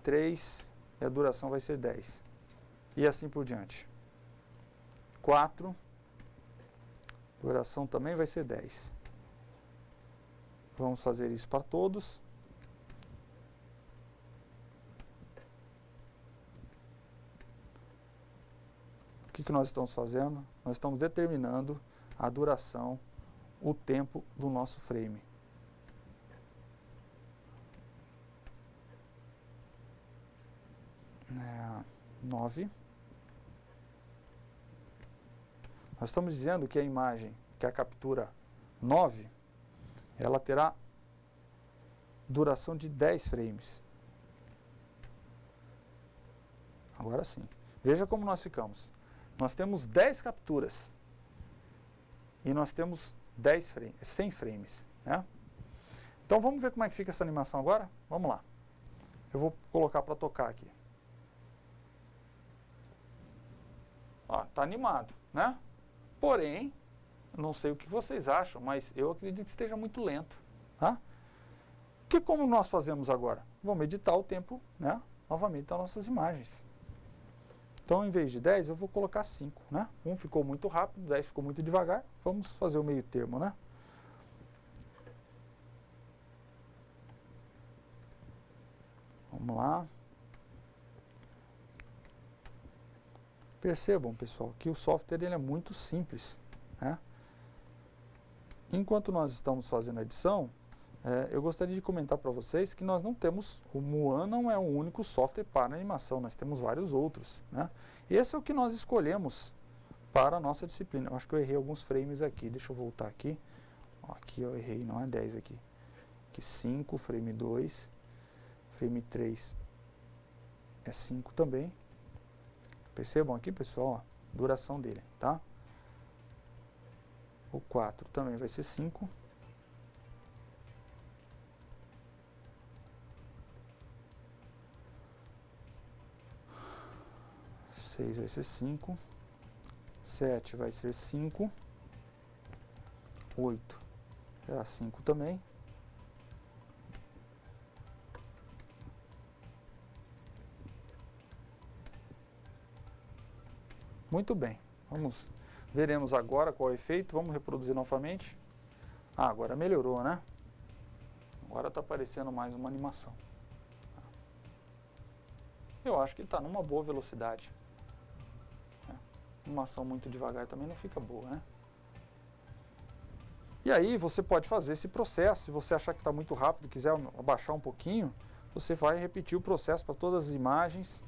3 e a duração vai ser 10. E assim por diante. 4, duração também vai ser 10. Vamos fazer isso para todos. O que nós estamos fazendo? Nós estamos determinando a duração, o tempo do nosso frame. É, 9. Nós estamos dizendo que a imagem, que a captura 9, ela terá duração de 10 frames. Agora sim. Veja como nós ficamos. Nós temos 10 capturas e nós temos 10 frames, 100 frames, né? Então vamos ver como é que fica essa animação agora? Vamos lá. Eu vou colocar para tocar aqui. Ó, tá animado, né? Porém, não sei o que vocês acham, mas eu acredito que esteja muito lento, tá? Que como nós fazemos agora? Vamos editar o tempo, né? Novamente das nossas imagens. Então, em vez de 10, eu vou colocar 5, né? 1 ficou muito rápido, 10 ficou muito devagar. Vamos fazer o meio termo, né? Vamos lá. Percebam, pessoal, que o software ele é muito simples, né? Enquanto nós estamos fazendo a edição, eu gostaria de comentar para vocês que nós não temos, o Muan não é o único software para animação, nós temos vários outros, né? Esse é o que nós escolhemos para a nossa disciplina. Eu acho que eu errei alguns frames aqui, deixa eu voltar aqui. Ó, aqui eu errei, não é 10 aqui. Aqui 5, frame 2, frame 3 é 5 também. Percebam aqui, pessoal, ó, duração dele, tá? O 4 também vai ser 5. 6 vai ser 5. 7 vai ser 5. 8 será 5 também. Muito bem, veremos agora qual é o efeito, vamos reproduzir novamente. Ah, agora melhorou, né? Agora está aparecendo mais uma animação. Eu acho que está numa boa velocidade. Animação muito devagar também não fica boa, né? E aí você pode fazer esse processo, se você achar que está muito rápido, quiser abaixar um pouquinho, você vai repetir o processo para todas as imagens,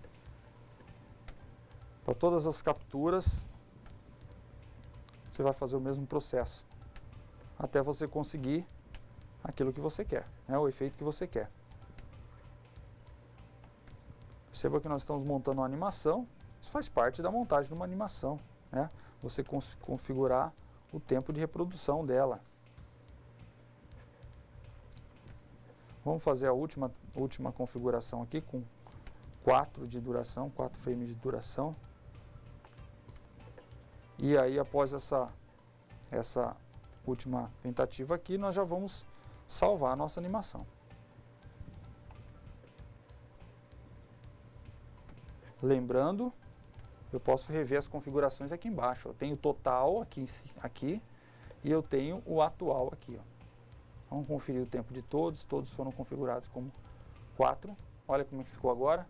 para todas as capturas, você vai fazer o mesmo processo, até você conseguir aquilo que você quer, né, o efeito que você quer. Perceba que nós estamos montando uma animação, isso faz parte da montagem de uma animação, né? Você configurar o tempo de reprodução dela. Vamos fazer a última configuração aqui com 4 de duração, 4 frames de duração. E aí, após essa última tentativa aqui, nós já vamos salvar a nossa animação. Lembrando, eu posso rever as configurações aqui embaixo. Eu tenho o total aqui e eu tenho o atual aqui. Ó. Vamos conferir o tempo de todos foram configurados como 4. Olha como é que ficou agora.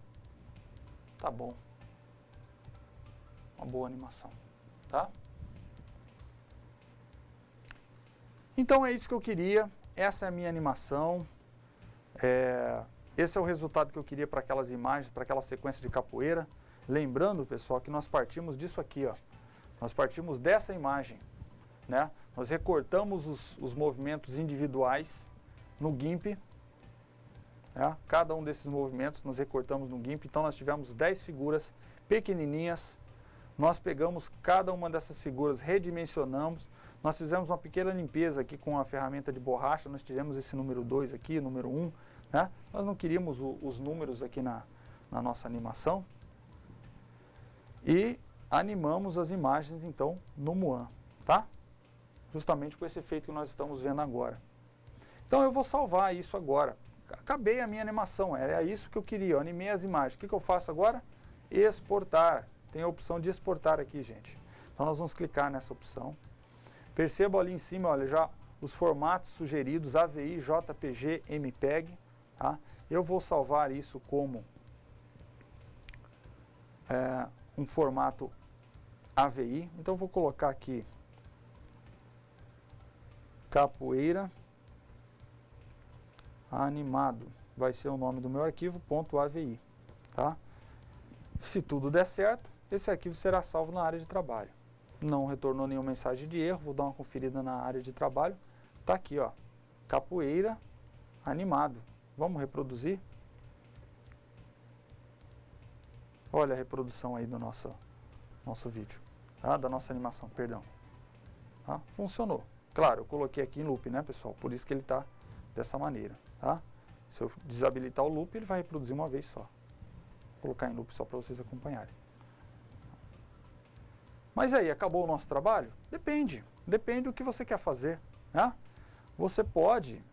Tá bom. Uma boa animação. Tá? Então é isso que eu queria, essa é a minha animação, esse é o resultado que eu queria para aquelas imagens, para aquela sequência de capoeira. Lembrando, pessoal, que nós partimos disso aqui, ó. Nós partimos dessa imagem, né? Nós recortamos os movimentos individuais no GIMP, né? Cada um desses movimentos nós recortamos no GIMP, então nós tivemos 10 figuras pequenininhas. Nós pegamos cada uma dessas figuras, redimensionamos, nós fizemos uma pequena limpeza aqui com a ferramenta de borracha, nós tiramos esse número 2 aqui, número 1, né? Nós não queríamos os números aqui na nossa animação. E animamos as imagens, então, no Muan, tá? Justamente com esse efeito que nós estamos vendo agora. Então eu vou salvar isso agora. Acabei a minha animação, era isso que eu queria, eu animei as imagens. O que eu faço agora? Exportar. Tem a opção de exportar aqui, gente. Então nós vamos clicar nessa opção. Percebam ali em cima, olha, já os formatos sugeridos, AVI, JPG, MPEG. Tá? Eu vou salvar isso como um formato AVI. Então eu vou colocar aqui capoeira animado. Vai ser o nome do meu arquivo, .avi. Tá? Se tudo der certo, esse arquivo será salvo na área de trabalho. Não retornou nenhuma mensagem de erro, vou dar uma conferida na área de trabalho. Está aqui, ó, capoeira animado. Vamos reproduzir? Olha a reprodução aí do nosso vídeo, tá? Da nossa animação, perdão. Tá? Funcionou. Claro, eu coloquei aqui em loop, né, pessoal? Por isso que ele está dessa maneira, tá? Se eu desabilitar o loop, ele vai reproduzir uma vez só. Vou colocar em loop só para vocês acompanharem. Mas aí, acabou o nosso trabalho? Depende do que você quer fazer, né? Você pode,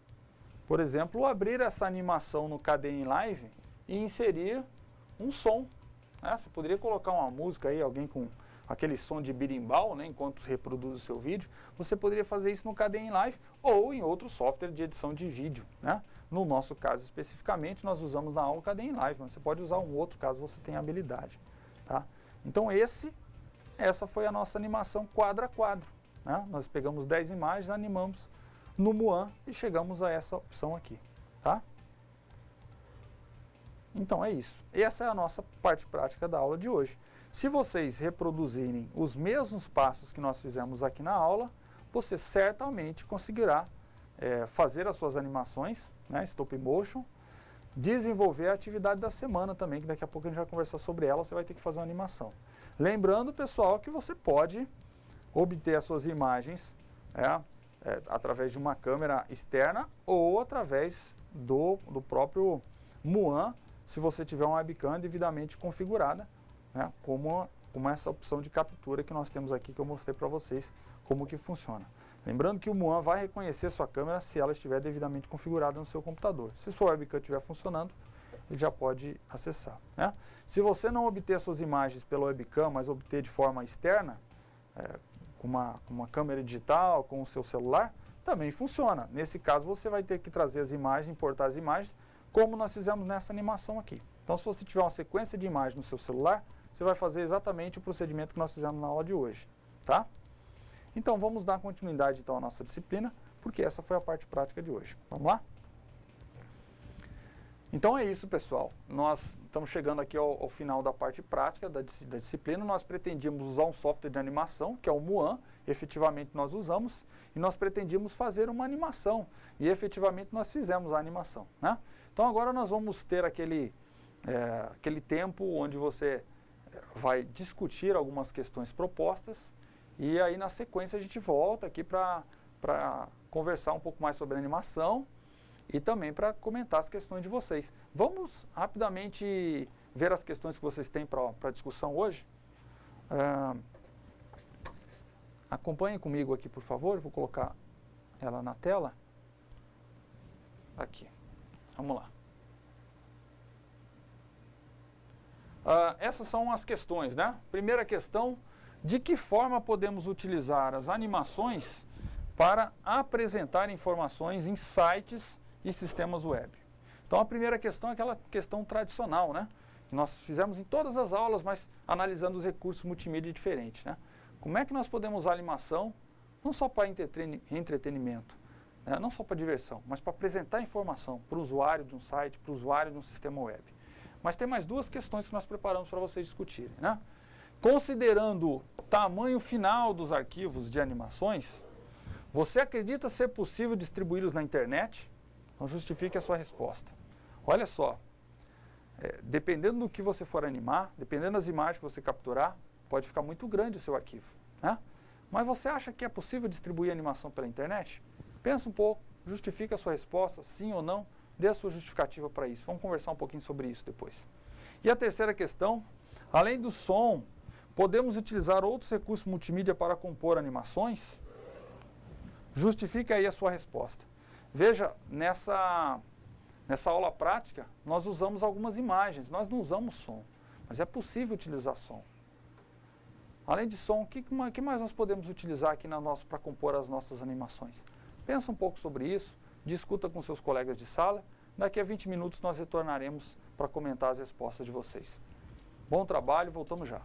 por exemplo, abrir essa animação no KDE Live e inserir um som, né? Você poderia colocar uma música aí, alguém com aquele som de birimbau, né, enquanto reproduz o seu vídeo. Você poderia fazer isso no KDE Live ou em outro software de edição de vídeo, né? No nosso caso especificamente, nós usamos na aula o KDE Live, mas você pode usar um outro caso você tenha habilidade, tá? Então essa foi a nossa animação quadro a quadro, né? Nós pegamos 10 imagens, animamos no Muan e chegamos a essa opção aqui, tá? Então é isso. Essa é a nossa parte prática da aula de hoje. Se vocês reproduzirem os mesmos passos que nós fizemos aqui na aula, você certamente conseguirá fazer as suas animações, né, stop motion, desenvolver a atividade da semana também, que daqui a pouco a gente vai conversar sobre ela, você vai ter que fazer uma animação. Lembrando, pessoal, que você pode obter as suas imagens através de uma câmera externa ou através do próprio Muan, se você tiver uma webcam devidamente configurada, né, como essa opção de captura que nós temos aqui, que eu mostrei para vocês como que funciona. Lembrando que o Muan vai reconhecer sua câmera se ela estiver devidamente configurada no seu computador. Se sua webcam estiver funcionando, ele já pode acessar, né? Se você não obter suas imagens pela webcam, mas obter de forma externa, com uma câmera digital, com o seu celular, também funciona. Nesse caso, você vai ter que trazer as imagens, importar as imagens, como nós fizemos nessa animação aqui. Então, se você tiver uma sequência de imagens no seu celular, você vai fazer exatamente o procedimento que nós fizemos na aula de hoje, tá? Então, vamos dar continuidade então à nossa disciplina, porque essa foi a parte prática de hoje. Vamos lá? Então é isso, pessoal. Nós estamos chegando aqui ao final da parte prática da disciplina. Nós pretendíamos usar um software de animação, que é o Muan, efetivamente nós usamos, e nós pretendíamos fazer uma animação, e efetivamente nós fizemos a animação, né? Então agora nós vamos ter aquele tempo onde você vai discutir algumas questões propostas, e aí na sequência a gente volta aqui para conversar um pouco mais sobre a animação e também para comentar as questões de vocês. Vamos rapidamente ver as questões que vocês têm para discussão hoje. Acompanhem comigo aqui, por favor. Eu vou colocar ela na tela. Aqui. Vamos lá. Essas são as questões, né? Primeira questão: de que forma podemos utilizar as animações para apresentar informações em sites e sistemas web? Então a primeira questão é aquela questão tradicional, né? Que nós fizemos em todas as aulas, mas analisando os recursos multimídia diferentes, né? Como é que nós podemos usar a animação, não só para entretenimento, né? Não só para diversão, mas para apresentar informação para o usuário de um site, para o usuário de um sistema web. Mas tem mais duas questões que nós preparamos para vocês discutirem, né? Considerando o tamanho final dos arquivos de animações, você acredita ser possível distribuí-los na internet? Então justifique a sua resposta. Olha só, dependendo do que você for animar, dependendo das imagens que você capturar, pode ficar muito grande o seu arquivo, né? Mas você acha que é possível distribuir a animação pela internet? Pensa um pouco, justifique a sua resposta, sim ou não, dê a sua justificativa para isso. Vamos conversar um pouquinho sobre isso depois. E a terceira questão: além do som, podemos utilizar outros recursos multimídia para compor animações? Justifique aí a sua resposta. Veja, nessa aula prática, nós usamos algumas imagens, nós não usamos som, mas é possível utilizar som. Além de som, o que mais nós podemos utilizar aqui para compor as nossas animações? Pensa um pouco sobre isso, discuta com seus colegas de sala. Daqui a 20 minutos nós retornaremos para comentar as respostas de vocês. Bom trabalho, voltamos já.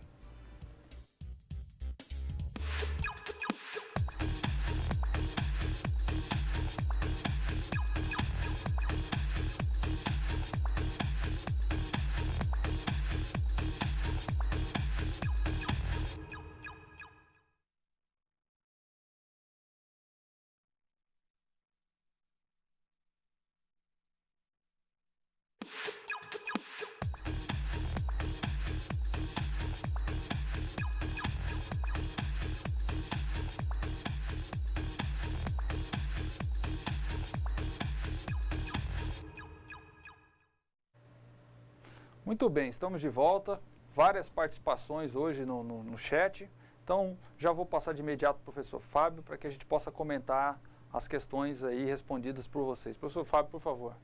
Muito bem, estamos de volta. Várias participações hoje no chat. Então, já vou passar de imediato para o professor Fábio para que a gente possa comentar as questões aí respondidas por vocês. Professor Fábio, por favor.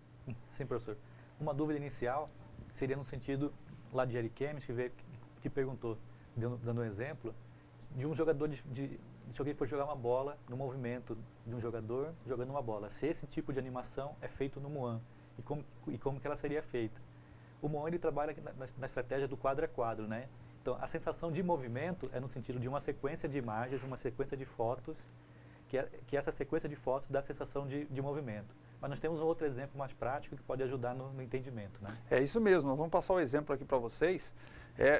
Sim, professor. Uma dúvida inicial seria no sentido lá de Eric Kemes, que perguntou, dando um exemplo, de um jogador se alguém for jogar uma bola no movimento de um jogador jogando uma bola. Se esse tipo de animação é feito no Muan e como que ela seria feita. O Muan, ele trabalha na estratégia do quadro a quadro, né? Então, a sensação de movimento é no sentido de uma sequência de imagens, uma sequência de fotos que essa sequência de fotos dá a sensação de movimento. Mas nós temos um outro exemplo mais prático que pode ajudar no entendimento, né? É isso mesmo, nós vamos passar o exemplo aqui para vocês.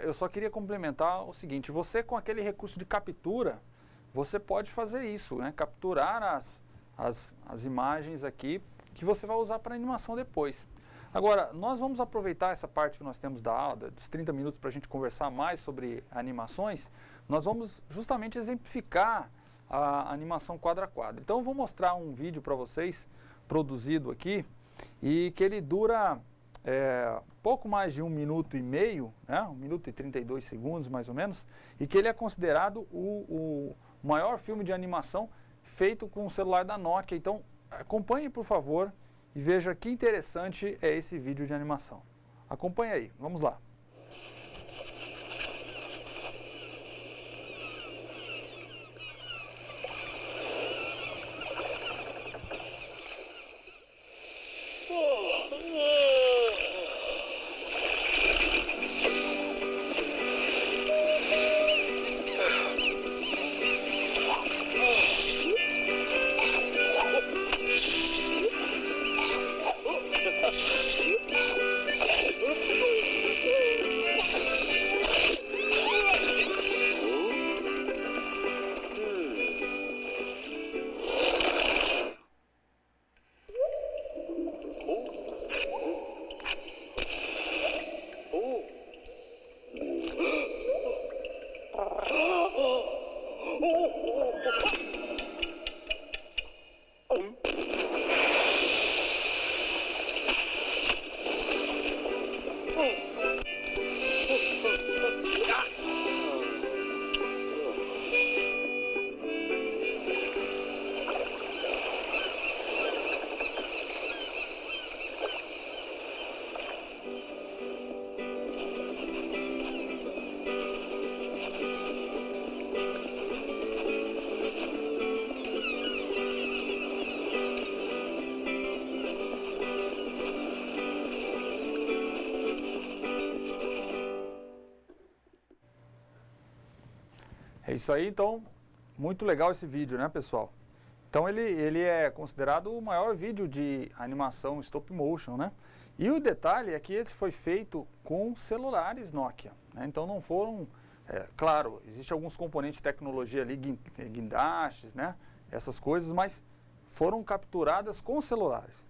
Eu só queria complementar o seguinte, você com aquele recurso de captura, você pode fazer isso, né? Capturar as imagens aqui que você vai usar para animação depois. Agora, nós vamos aproveitar essa parte que nós temos da aula, dos 30 minutos, para a gente conversar mais sobre animações. Nós vamos justamente exemplificar a animação quadro a quadro. Então, eu vou mostrar um vídeo para vocês, produzido aqui, e que ele dura pouco mais de 1 minuto e meio, né? 1 minuto e 32 segundos, mais ou menos, e que ele é considerado o maior filme de animação feito com o celular da Nokia. Então, acompanhe, por favor, e veja que interessante é esse vídeo de animação. Acompanhe aí, vamos lá. É isso aí, então, muito legal esse vídeo, né, pessoal? Então, ele é considerado o maior vídeo de animação stop motion, né? E o detalhe é que esse foi feito com celulares Nokia, né? Então, não foram... claro, existem alguns componentes de tecnologia ali, guindastes, né? Essas coisas, mas foram capturadas com celulares.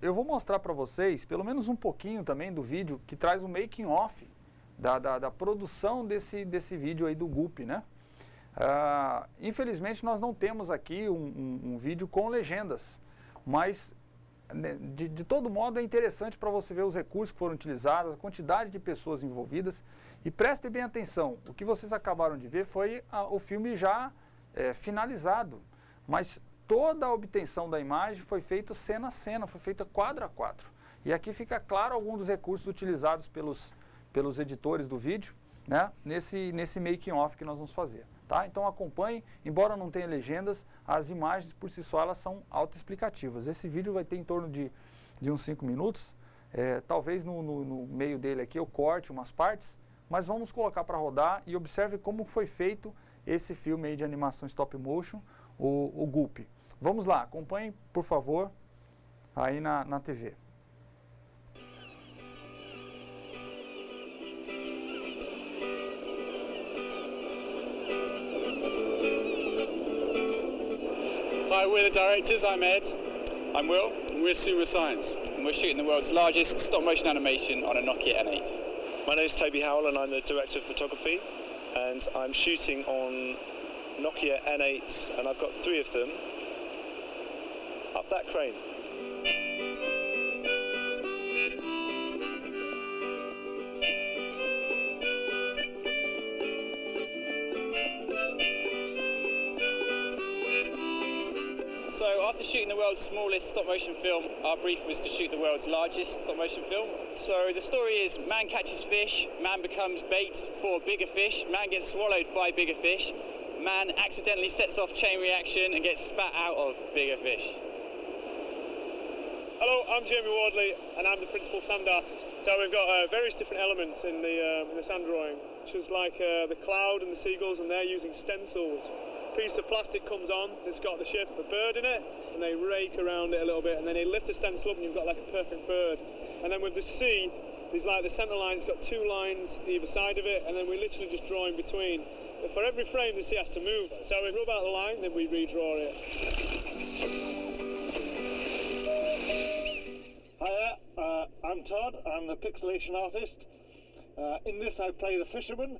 Eu vou mostrar para vocês, pelo menos um pouquinho também do vídeo, que traz o making off da produção desse vídeo aí do Guppy, né? Infelizmente nós não temos aqui um vídeo com legendas, mas de todo modo é interessante para você ver os recursos que foram utilizados, a quantidade de pessoas envolvidas, e prestem bem atenção, o que vocês acabaram de ver foi o filme já finalizado, mas toda a obtenção da imagem foi feita cena a cena, foi feita quadro a quadro, e aqui fica claro alguns dos recursos utilizados pelos editores do vídeo, né, nesse making off que nós vamos fazer. Tá? Então acompanhe, embora não tenha legendas, as imagens por si só elas são autoexplicativas. Esse vídeo vai ter em torno de uns 5 minutos, talvez no meio dele aqui eu corte umas partes, mas vamos colocar para rodar e observe como foi feito esse filme aí de animação stop motion, o Guppy. Vamos lá, acompanhe por favor aí na TV. Hi, we're the directors. I'm Ed. I'm Will. And we're Suma Science. And we're shooting the world's largest stop-motion animation on a Nokia N8. My name is Toby Howell and I'm the director of photography. And I'm shooting on Nokia N8s and I've got 3 of them up that crane. So after shooting the world's smallest stop-motion film, our brief was to shoot the world's largest stop-motion film. So the story is man catches fish, man becomes bait for bigger fish, man gets swallowed by bigger fish, man accidentally sets off chain reaction and gets spat out of bigger fish. Hello, I'm Jamie Wardley and I'm the principal sand artist. So we've got various different elements in the sand drawing, which is like the cloud and the seagulls, and they're using stencils piece of plastic comes on, it's got the shape of a bird in it, and they rake around it a little bit, and then they lift the stencil up and you've got like a perfect bird. And then with the C, there's like the centre line, it's got 2 lines either side of it, and then we literally just draw in between. But for every frame the C has to move. So we rub out the line, then we redraw it. Hiya, I'm Todd, I'm the pixelation artist. In this I play the fisherman.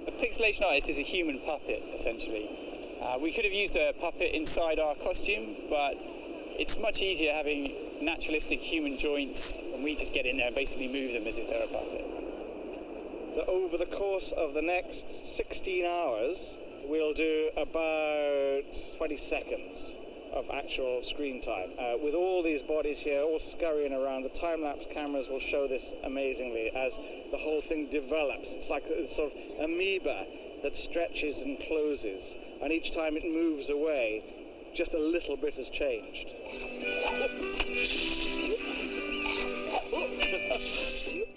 The pixelation artist is a human puppet, essentially. We could have used a puppet inside our costume, but it's much easier having naturalistic human joints, and we just get in there and basically move them as if they're a puppet. So over the course of the next 16 hours, we'll do about 20 seconds of actual screen time. With all these bodies here all scurrying around, the time-lapse cameras will show this amazingly as the whole thing develops. It's like a sort of amoeba that stretches and closes, and each time it moves away, just a little bit has changed.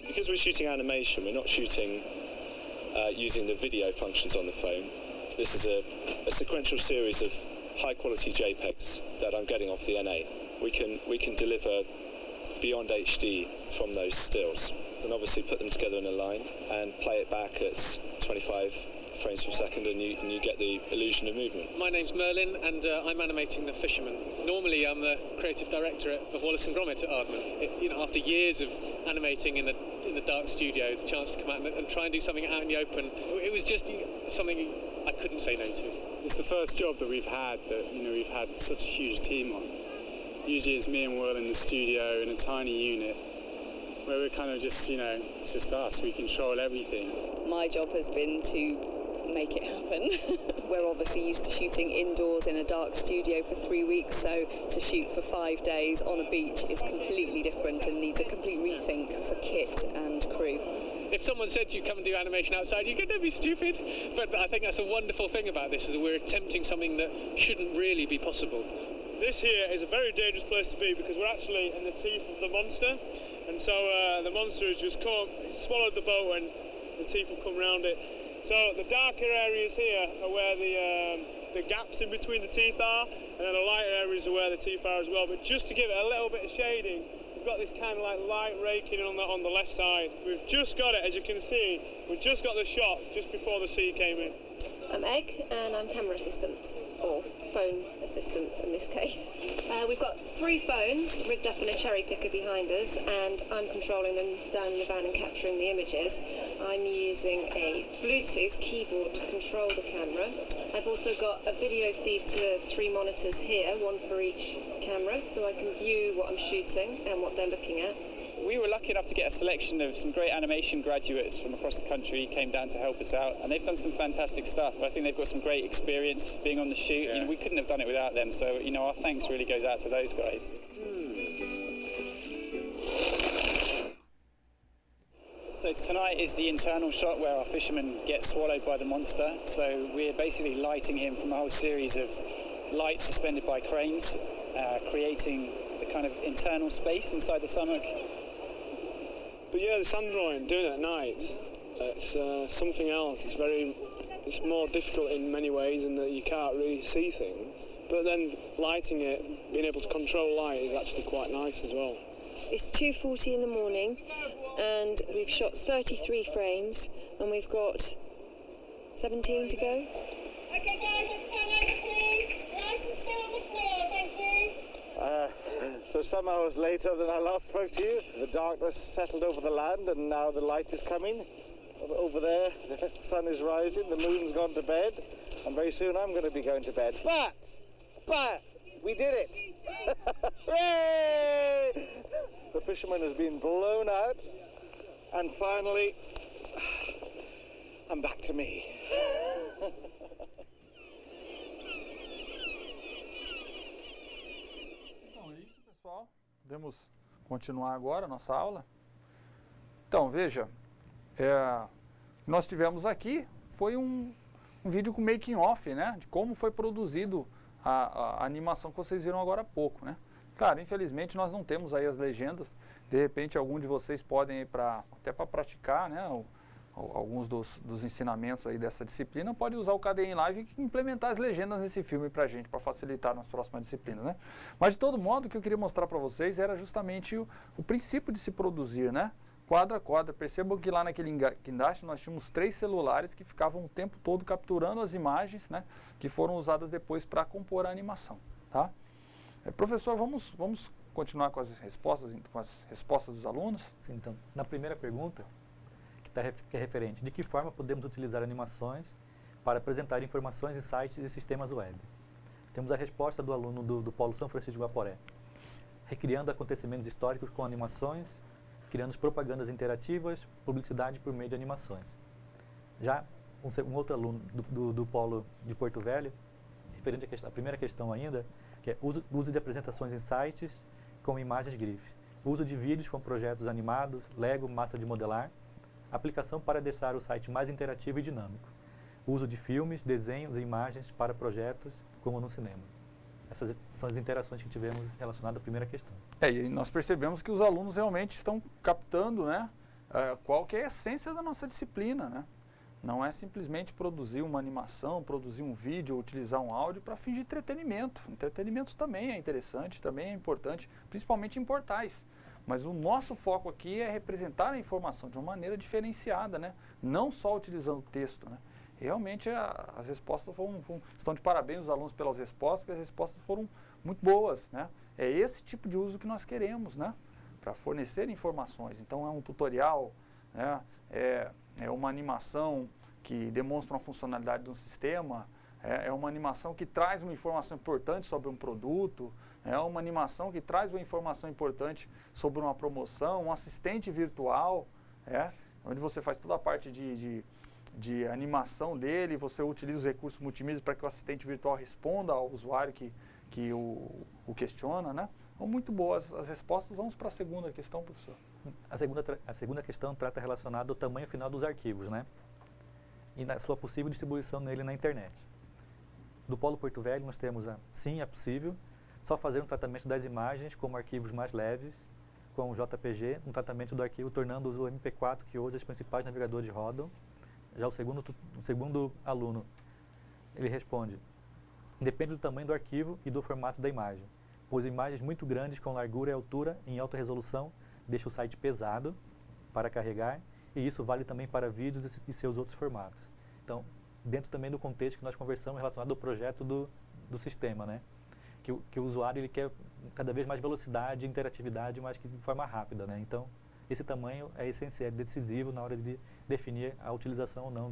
Because we're shooting animation, we're not shooting using the video functions on the phone. This is a sequential series of high-quality JPEGs that I'm getting off the NA. We can deliver beyond HD from those stills, and obviously put them together in a line and play it back at 25 frames per second, and you get the illusion of movement. My name's Merlin, and I'm animating the fisherman. Normally, I'm the creative director of Wallace and Gromit at Aardman. After years of animating in the dark studio, the chance to come out and try and do something out in the open, it was just something I couldn't say no to. It's the first job that we've had that we've had such a huge team on. Usually it's me and Will in the studio in a tiny unit where we're kind of just, it's just us. We control everything. My job has been to make it happen. We're obviously used to shooting indoors in a dark studio for 3 weeks, so to shoot for 5 days on a beach is completely different and needs a complete rethink for kit and crew. If someone said to you, come and do animation outside, you could don't be stupid. But I think that's a wonderful thing about this, is that we're attempting something that shouldn't really be possible. This here is a very dangerous place to be because we're actually in the teeth of the monster. And so the monster has just swallowed the boat and the teeth have come around it. So the darker areas here are where the gaps in between the teeth are, and then the lighter areas are where the teeth are as well. But just to give it a little bit of shading, we've got this kind of like light raking on the left side. We've just got it, as you can see, we've just got the shot just before the sea came in. I'm Egg, and I'm camera assistant, or phone assistant in this case. We've got 3 phones rigged up in a cherry picker behind us, and I'm controlling them down in the van and capturing the images. I'm using a Bluetooth keyboard to control the camera. I've also got a video feed to 3 monitors here, 1 for each camera, so I can view what I'm shooting and what they're looking at. We were lucky enough to get a selection of some great animation graduates from across the country, came down to help us out, and they've done some fantastic stuff. I think they've got some great experience being on the shoot. Yeah. We couldn't have done it without them, so our thanks really goes out to those guys. So tonight is the internal shot where our fisherman gets swallowed by the monster. So we're basically lighting him from a whole series of lights suspended by cranes, creating the kind of internal space inside the stomach. But yeah, the sand drawing, doing it at night, it's something else. It's more difficult in many ways in that you can't really see things. But then lighting it, being able to control light is actually quite nice as well. It's 2:40 in the morning, and we've shot 33 frames, and we've got 17 to go. Okay guys, let's turn over please. Nice and still on the floor, thank you. So some hours later than I last spoke to you, the darkness settled over the land, and now the light is coming. Over there, the sun is rising, the moon's gone to bed, and very soon I'm going to be going to bed. But, we did it! Hooray! The fisherman has been blown out, and finally, I'm back to me. Pessoal, podemos continuar agora a nossa aula. Então, veja, o que nós tivemos aqui foi um vídeo com making off, né, de como foi produzido a animação que vocês viram agora há pouco, né. Claro, infelizmente nós não temos aí as legendas, de repente algum de vocês podem ir até para praticar, né, alguns dos ensinamentos aí dessa disciplina, pode usar o KDE Live e implementar as legendas nesse filme para a gente, para facilitar nas próximas disciplinas, né? Mas, de todo modo, o que eu queria mostrar para vocês era justamente o princípio de se produzir, né? Quadro a quadro. Percebam que lá naquele guindaste nós tínhamos 3 celulares que ficavam o tempo todo capturando as imagens, né? Que foram usadas depois para compor a animação, tá? Professor, vamos continuar com as respostas dos alunos? Sim, então, na primeira pergunta, que é referente, de que forma podemos utilizar animações para apresentar informações em sites e sistemas web? Temos a resposta do aluno do Polo São Francisco de Guaporé. Recriando acontecimentos históricos com animações, criando propagandas interativas, publicidade por meio de animações. Já um outro aluno do Polo de Porto Velho, referente à primeira questão ainda, que é uso de apresentações em sites com imagens GIF, uso de vídeos com projetos animados, Lego, massa de modelar, aplicação para deixar o site mais interativo e dinâmico, uso de filmes, desenhos e imagens para projetos como no cinema. Essas são as interações que tivemos relacionadas à primeira questão. E nós percebemos que os alunos realmente estão captando, né, qual que é a essência da nossa disciplina, né? Não é simplesmente produzir uma animação, produzir um vídeo, ou utilizar um áudio para fins de entretenimento. Entretenimento também é interessante, também é importante, principalmente em portais. Mas o nosso foco aqui é representar a informação de uma maneira diferenciada, né? Não só utilizando o texto, né? Realmente as respostas estão de parabéns os alunos pelas respostas, porque as respostas foram muito boas, né? É esse tipo de uso que nós queremos, né? Para fornecer informações. Então é um tutorial, né? É uma animação que demonstra uma funcionalidade de um sistema, é uma animação que traz uma informação importante sobre um produto, é uma animação que traz uma informação importante sobre uma promoção, um assistente virtual, onde você faz toda a parte de animação dele, você utiliza os recursos multimídia para que o assistente virtual responda ao usuário que o questiona, né? Então, muito boas as respostas. Vamos para a segunda questão, professor. A segunda questão trata relacionada ao tamanho final dos arquivos, né? E na sua possível distribuição nele na internet. Do Polo Porto Velho nós temos sim, é possível, só fazer um tratamento das imagens como arquivos mais leves, com o JPG, um tratamento do arquivo tornando-os o MP4 que hoje os principais navegadores rodam. Já o segundo aluno, ele responde, depende do tamanho do arquivo e do formato da imagem, pois imagens muito grandes com largura e altura em alta resolução deixa o site pesado para carregar, e isso vale também para vídeos e seus outros formatos. Então, dentro também do contexto que nós conversamos relacionado ao projeto do sistema, né? Que o usuário ele quer cada vez mais velocidade e interatividade, mas que de forma rápida, né? Então, esse tamanho é essencial, é decisivo na hora de definir a utilização ou não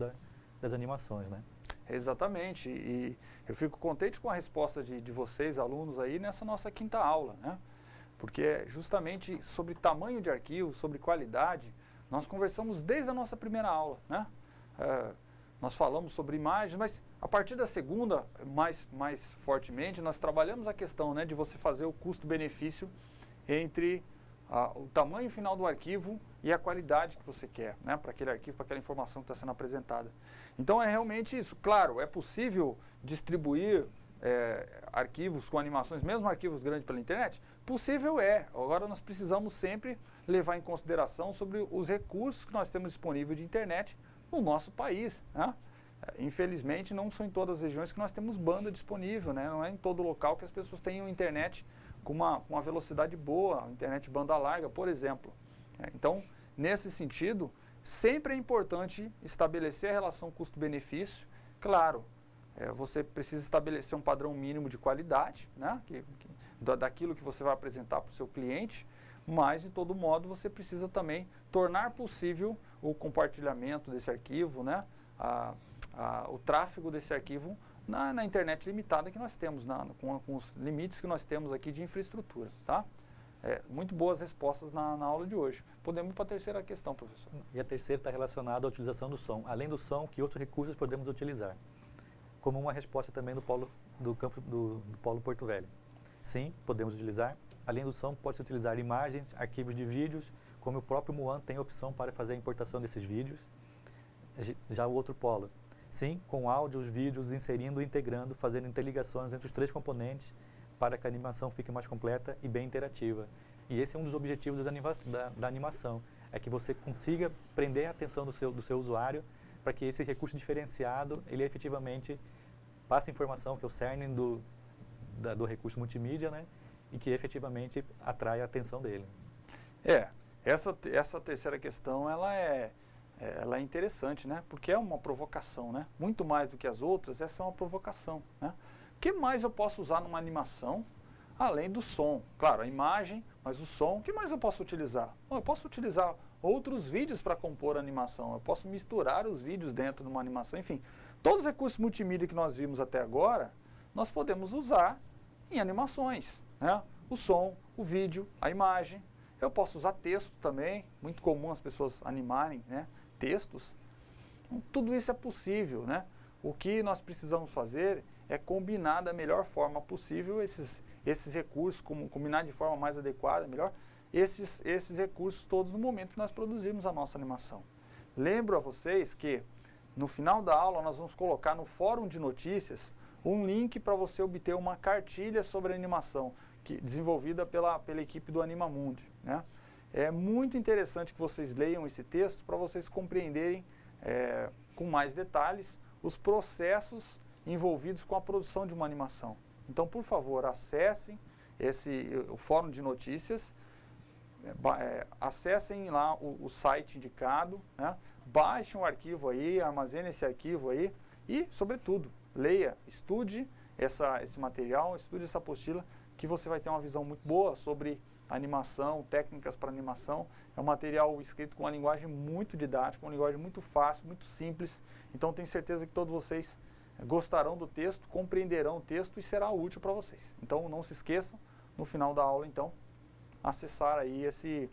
das animações, né? Exatamente, e eu fico contente com a resposta de vocês, alunos, aí nessa nossa quinta aula, né? Porque é justamente sobre tamanho de arquivo, sobre qualidade, nós conversamos desde a nossa primeira aula, né? Nós falamos sobre imagens, mas a partir da segunda, mais fortemente, nós trabalhamos a questão, né, de você fazer o custo-benefício entre o tamanho final do arquivo e a qualidade que você quer, né, para aquele arquivo, para aquela informação que está sendo apresentada. Então é realmente isso. Claro, é possível distribuir arquivos com animações, mesmo arquivos grandes pela internet? Possível é. Agora nós precisamos sempre levar em consideração sobre os recursos que nós temos disponíveis de internet no nosso país, né? Infelizmente não são em todas as regiões que nós temos banda disponível, né? Não é em todo local que as pessoas tenham internet com uma velocidade boa, internet banda larga, por exemplo. Então, nesse sentido, sempre é importante estabelecer a relação custo-benefício. Claro, você precisa estabelecer um padrão mínimo de qualidade, né? Daquilo que você vai apresentar para o seu cliente, mas, de todo modo, você precisa também tornar possível o compartilhamento desse arquivo, né? O tráfego desse arquivo na internet limitada que nós temos, com os limites que nós temos aqui de infraestrutura, tá? Muito boas respostas na aula de hoje. Podemos ir para a terceira questão, professor. E a terceira está relacionada à utilização do som. Além do som, que outros recursos podemos utilizar? Como uma resposta também do Polo Porto Velho. Sim, podemos utilizar. Além do som, pode-se utilizar imagens, arquivos de vídeos, como o próprio Muan tem a opção para fazer a importação desses vídeos. Já o outro polo. Sim, com áudios, vídeos, inserindo e integrando, fazendo interligações entre os 3 componentes para que a animação fique mais completa e bem interativa. E esse é um dos objetivos da animação, é que você consiga prender a atenção do seu usuário para que esse recurso diferenciado, ele efetivamente passe informação, que é o cerne do recurso multimídia, né? E que efetivamente atrai a atenção dele. Essa terceira questão, ela é interessante, né? Porque é uma provocação, né? Muito mais do que as outras, essa é uma provocação, né? O que mais eu posso usar numa animação, além do som? Claro, a imagem, mas o som, o que mais eu posso utilizar? Bom, eu posso utilizar outros vídeos para compor a animação, eu posso misturar os vídeos dentro de uma animação, enfim. Todos os recursos multimídia que nós vimos até agora, nós podemos usar em animações, né? O som, o vídeo, a imagem. Eu posso usar texto também, muito comum as pessoas animarem, né, textos. Tudo isso é possível, né? O que nós precisamos fazer é combinar da melhor forma possível esses recursos, combinar de forma mais adequada, melhor, esses recursos todos no momento que nós produzimos a nossa animação. Lembro a vocês que no final da aula nós vamos colocar no fórum de notícias um link para você obter uma cartilha sobre animação, desenvolvida pela equipe do Animamundi, né? É muito interessante que vocês leiam esse texto para vocês compreenderem com mais detalhes os processos envolvidos com a produção de uma animação. Então, por favor, acessem o fórum de notícias, acessem lá o site indicado, né? Baixem o arquivo aí, armazenem esse arquivo aí e, sobretudo, leia, estude esse material, estude essa apostila, que você vai ter uma visão muito boa sobre animação, técnicas para animação. É um material escrito com uma linguagem muito didática, uma linguagem muito fácil, muito simples. Então, tenho certeza que todos vocês gostarão do texto, compreenderão o texto e será útil para vocês. Então, não se esqueçam, no final da aula, então, acessar aí esse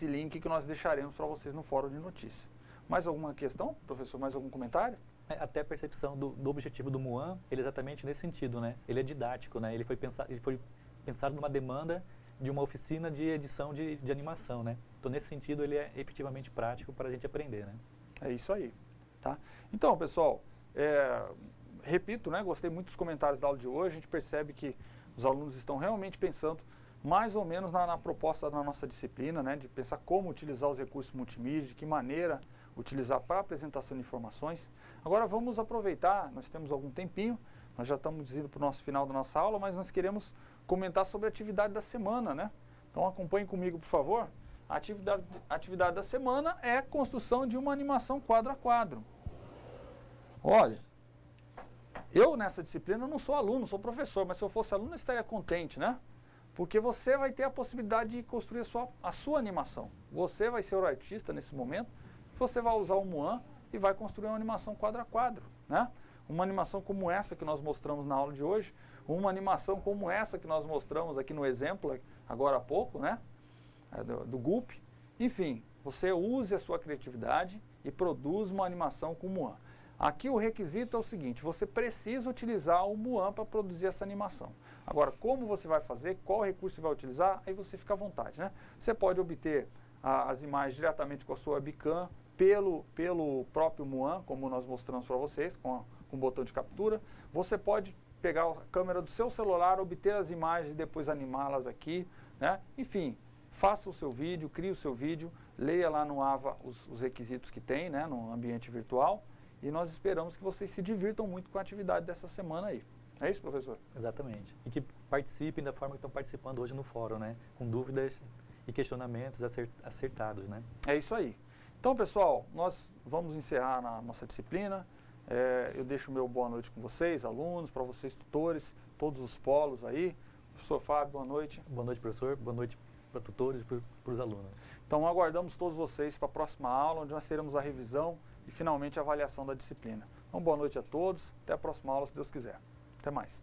link que nós deixaremos para vocês no fórum de notícias. Mais alguma questão, professor? Mais algum comentário? Até a percepção do objetivo do MUAN, ele é exatamente nesse sentido, né? Ele é didático, né? Ele foi pensado numa demanda de uma oficina de edição de animação, né? Então, nesse sentido, ele é efetivamente prático para a gente aprender, né? É isso aí, tá? Então, pessoal, repito, né? Gostei muito dos comentários da aula de hoje. A gente percebe que os alunos estão realmente pensando mais ou menos na proposta da nossa disciplina, né? De pensar como utilizar os recursos multimídia, de que maneira utilizar para apresentação de informações. Agora vamos aproveitar, nós temos algum tempinho, nós já estamos indo para o nosso final da nossa aula, mas nós queremos comentar sobre a atividade da semana, né? Então acompanhem comigo, por favor. A atividade da semana é a construção de uma animação quadro a quadro. Olha, eu nessa disciplina não sou aluno, sou professor, mas se eu fosse aluno eu estaria contente, né? Porque você vai ter a possibilidade de construir a sua animação. Você vai ser o artista nesse momento, você vai usar o MUAN e vai construir uma animação quadro a quadro, né? Uma animação como essa que nós mostramos na aula de hoje, uma animação como essa que nós mostramos aqui no exemplo, agora há pouco, né? Do Gulp. Enfim, você use a sua criatividade e produz uma animação com o MUAN. Aqui o requisito é o seguinte, você precisa utilizar o MUAN para produzir essa animação. Agora, como você vai fazer, qual recurso você vai utilizar, aí você fica à vontade, né? Você pode obter as imagens diretamente com a sua webcam, pelo próprio MUAN, como nós mostramos para vocês, com o botão de captura. Você pode pegar a câmera do seu celular, obter as imagens e depois animá-las aqui, né? Enfim, faça o seu vídeo, crie o seu vídeo, leia lá no AVA os requisitos que tem, né, no ambiente virtual, e nós esperamos que vocês se divirtam muito com a atividade dessa semana aí. É isso, professor? Exatamente. E que participem da forma que estão participando hoje no fórum, né? Com dúvidas e questionamentos acertados, né? É isso aí. Então, pessoal, nós vamos encerrar na nossa disciplina. Eu deixo o meu boa noite com vocês, alunos, para vocês, tutores, todos os polos aí. Professor Fábio, boa noite. Boa noite, professor. Boa noite para tutores e para os alunos. Então, aguardamos todos vocês para a próxima aula, onde nós teremos a revisão e, finalmente, a avaliação da disciplina. Então, boa noite a todos. Até a próxima aula, se Deus quiser. Até mais.